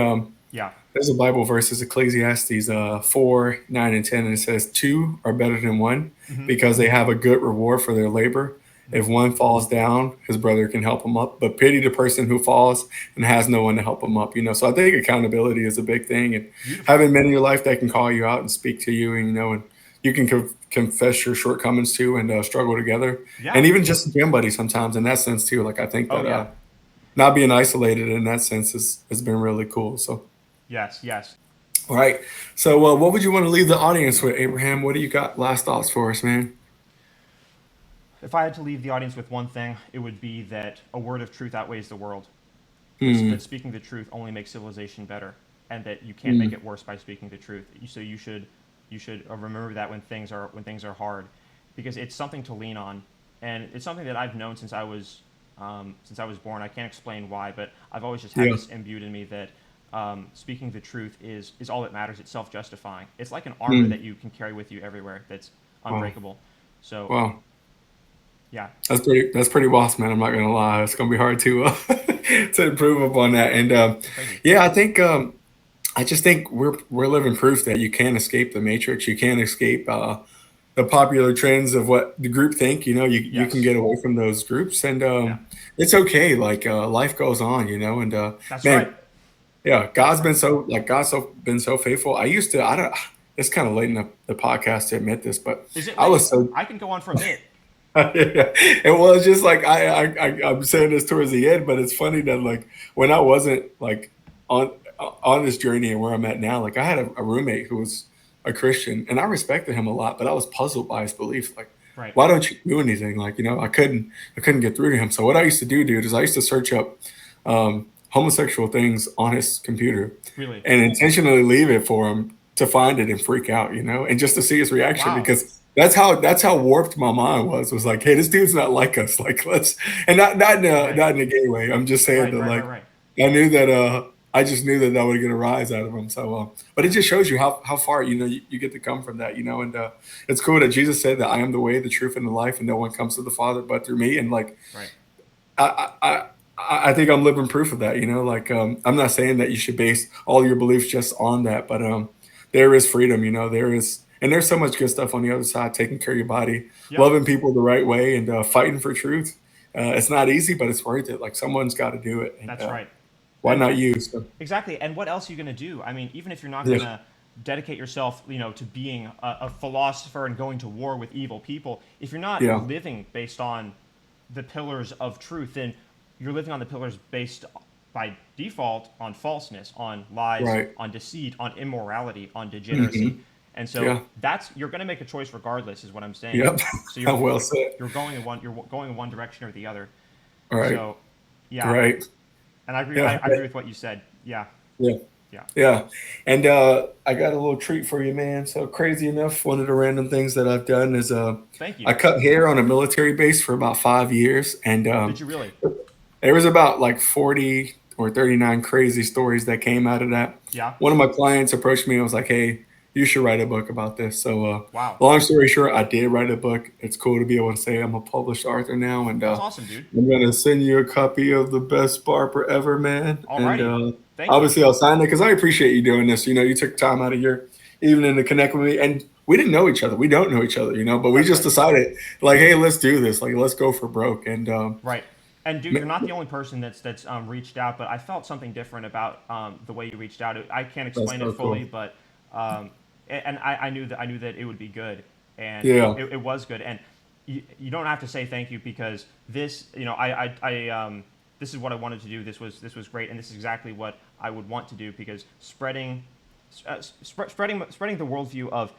Speaker 2: yeah,
Speaker 1: there's a Bible verse, it's Ecclesiastes 4, 9, and 10, and it says, two are better than one
Speaker 2: hmm
Speaker 1: because they have a good reward for their labor. If one falls down, his brother can help him up, but pity the person who falls and has no one to help him up. So I think accountability is a big thing, and
Speaker 2: beautiful,
Speaker 1: having men in your life that can call you out and speak to you, and you can confess your shortcomings to and struggle together, and
Speaker 2: yeah,
Speaker 1: even just gym buddy sometimes in that sense too. Like I think
Speaker 2: oh
Speaker 1: that
Speaker 2: yeah,
Speaker 1: not being isolated in that sense has been really cool. So.
Speaker 2: yes, yes.
Speaker 1: All right. So, what would you want to leave the audience with, Abraham? What do you got? Last thoughts for us, man?
Speaker 2: If I had to leave the audience with one thing, it would be that a word of truth outweighs the world. That
Speaker 1: Mm,
Speaker 2: speaking the truth only makes civilization better, and that you can't make
Speaker 1: mm,
Speaker 2: it worse by speaking the truth. So you should remember that when things are hard, because it's something to lean on, and it's something that I've known since I was born. I can't explain why, but I've always just had
Speaker 1: yeah.
Speaker 2: this imbued in me that speaking the truth is all that matters. It's self-justifying. It's like an armor
Speaker 1: Mm,
Speaker 2: that you can carry with you everywhere. That's
Speaker 1: wow.
Speaker 2: unbreakable. So
Speaker 1: Wow.
Speaker 2: yeah,
Speaker 1: That's pretty boss, man. I'm not gonna lie. It's gonna be hard to to improve upon that. And
Speaker 2: thank you.
Speaker 1: yeah, I just think we're living proof that you can't escape the matrix. You can't escape the popular trends of what the group think. You can
Speaker 2: Yes,
Speaker 1: get away from those groups, and
Speaker 2: yeah,
Speaker 1: it's okay. Like life goes on, and
Speaker 2: that's right.
Speaker 1: man, yeah,
Speaker 2: That's right.
Speaker 1: God's been so faithful. I don't. It's kind of late in the podcast to admit this, but
Speaker 2: Is it
Speaker 1: I
Speaker 2: late?
Speaker 1: was so.
Speaker 2: I can go on for a bit.
Speaker 1: Yeah, it was just like I'm saying this towards the end, but it's funny that like when I wasn't like on on this journey and where I'm at now, like I had a roommate who was a Christian, and I respected him a lot, but I was puzzled by his belief. Like,
Speaker 2: Right.
Speaker 1: why don't you do anything? Like, I couldn't get through to him. So what I used to do, dude, is I used to search up homosexual things on his computer
Speaker 2: Really.
Speaker 1: and intentionally leave it for him to find it and freak out, and just to see his reaction
Speaker 2: Wow.
Speaker 1: because that's how warped my mind was like, hey, this dude's not like us. Like let's and
Speaker 2: Right.
Speaker 1: not in a gay way. I'm just saying
Speaker 2: Right.
Speaker 1: that
Speaker 2: Right. Right.
Speaker 1: like
Speaker 2: Right.
Speaker 1: I just knew that would get a rise out of him. So but it just shows you how far you get to come from that, and it's cool that Jesus said that I am the way, the truth, and the life, and no one comes to the Father but through me. And like
Speaker 2: Right.
Speaker 1: I, I I think I'm living proof of that. Like I'm not saying that you should base all your beliefs just on that, but there is freedom. There's so much good stuff on the other side. Taking care of your body,
Speaker 2: Yeah.
Speaker 1: loving people the right way, and fighting for truth. It's not easy, but it's worth it. Like someone's got to do it, and
Speaker 2: That's right.
Speaker 1: why
Speaker 2: And
Speaker 1: not you? So
Speaker 2: exactly. And what else are you going to do? I mean, even if you're not
Speaker 1: yeah,
Speaker 2: going to dedicate yourself, to being a philosopher and going to war with evil people, if you're not
Speaker 1: yeah,
Speaker 2: living based on the pillars of truth, then you're living on the pillars based by default on falseness, on lies,
Speaker 1: right,
Speaker 2: on deceit, on immorality, on degeneracy.
Speaker 1: hmm,
Speaker 2: And so
Speaker 1: yeah,
Speaker 2: you're going to make a choice regardless, is what I'm saying.
Speaker 1: yep.
Speaker 2: So
Speaker 1: Well said.
Speaker 2: you're going in one direction or the other.
Speaker 1: All right,
Speaker 2: So yeah,
Speaker 1: right,
Speaker 2: and I agree. I,
Speaker 1: yeah,
Speaker 2: I agree with what you said. Yeah,
Speaker 1: yeah.
Speaker 2: yeah.
Speaker 1: Yeah. And I got a little treat for you, man. So crazy enough, one of the random things that I've done is
Speaker 2: Thank you.
Speaker 1: I cut hair on a military base for about 5 years. And
Speaker 2: Did you really?
Speaker 1: there was about like 40 or 39 crazy stories that came out of that.
Speaker 2: Yeah.
Speaker 1: One of my clients approached me and was like, hey, you should write a book about this. So
Speaker 2: Wow.
Speaker 1: long story short, I did write a book. It's cool to be able to say I'm a published author now. And
Speaker 2: That's awesome, dude.
Speaker 1: I'm gonna send you a copy of the best barber ever, man. And
Speaker 2: Alrighty. Thank you.
Speaker 1: obviously, I'll sign it because I appreciate you doing this. You took time out of your evening to connect with me, and we didn't know each other. We don't know each other, but we
Speaker 2: That's
Speaker 1: just
Speaker 2: right.
Speaker 1: decided, like, hey, let's do this. Like, let's go for broke. And
Speaker 2: Right. And dude, you're not the only person that's reached out, but I felt something different about the way you reached out. I can't
Speaker 1: that's
Speaker 2: explain it
Speaker 1: so
Speaker 2: fully,
Speaker 1: cool.
Speaker 2: but and I knew that it would be good, and
Speaker 1: Yeah,
Speaker 2: it was good. And you don't have to say thank you because this, this is what I wanted to do. This was great, and this is exactly what I would want to do because spreading the worldview of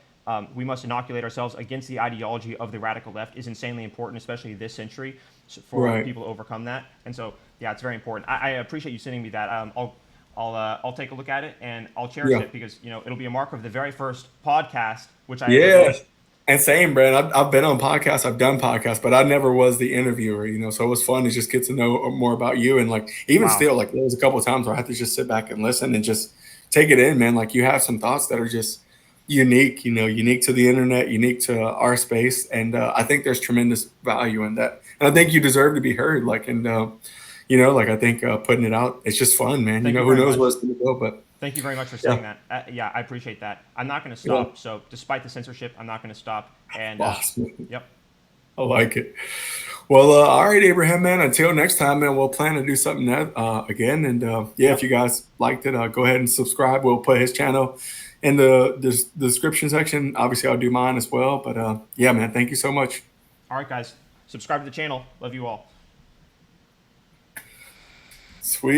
Speaker 2: we must inoculate ourselves against the ideology of the radical left is insanely important, especially this century, for
Speaker 1: right.
Speaker 2: people to overcome that. And so, yeah, it's very important. I appreciate you sending me that. I'll take a look at it and I'll cherish
Speaker 1: Yeah,
Speaker 2: it because it'll be a mark of the very first podcast which I ever
Speaker 1: yeah.
Speaker 2: did.
Speaker 1: And same, Brad. I've been on podcasts, I've done podcasts, but I never was the interviewer, So it was fun to just get to know more about you. And like, even
Speaker 2: Wow.
Speaker 1: still, like there was a couple of times where I had to just sit back and listen and just take it in, man. Like you have some thoughts that are just unique, unique to the internet, unique to our space. And I think there's tremendous value in that. And I think you deserve to be heard. Like, and, like I think putting it out, it's just fun, man.
Speaker 2: Thank you
Speaker 1: Who
Speaker 2: very
Speaker 1: knows
Speaker 2: much.
Speaker 1: where it's going to go, but
Speaker 2: Thank you very much for saying
Speaker 1: yeah,
Speaker 2: that. Yeah, I appreciate that. I'm not going to
Speaker 1: yeah.
Speaker 2: stop. So, despite the censorship, I'm not going to stop. And
Speaker 1: Awesome.
Speaker 2: yep.
Speaker 1: I like it. Well, all right, Abraham, man. Until next time, man, we'll plan to do something that, again. And yeah, if
Speaker 2: Yep.
Speaker 1: you guys liked it, go ahead and subscribe. We'll put his channel in the description section. Obviously, I'll do mine as well. But yeah, man, thank you so much.
Speaker 2: All right, guys. Subscribe to the channel. Love you all.
Speaker 1: Sweet.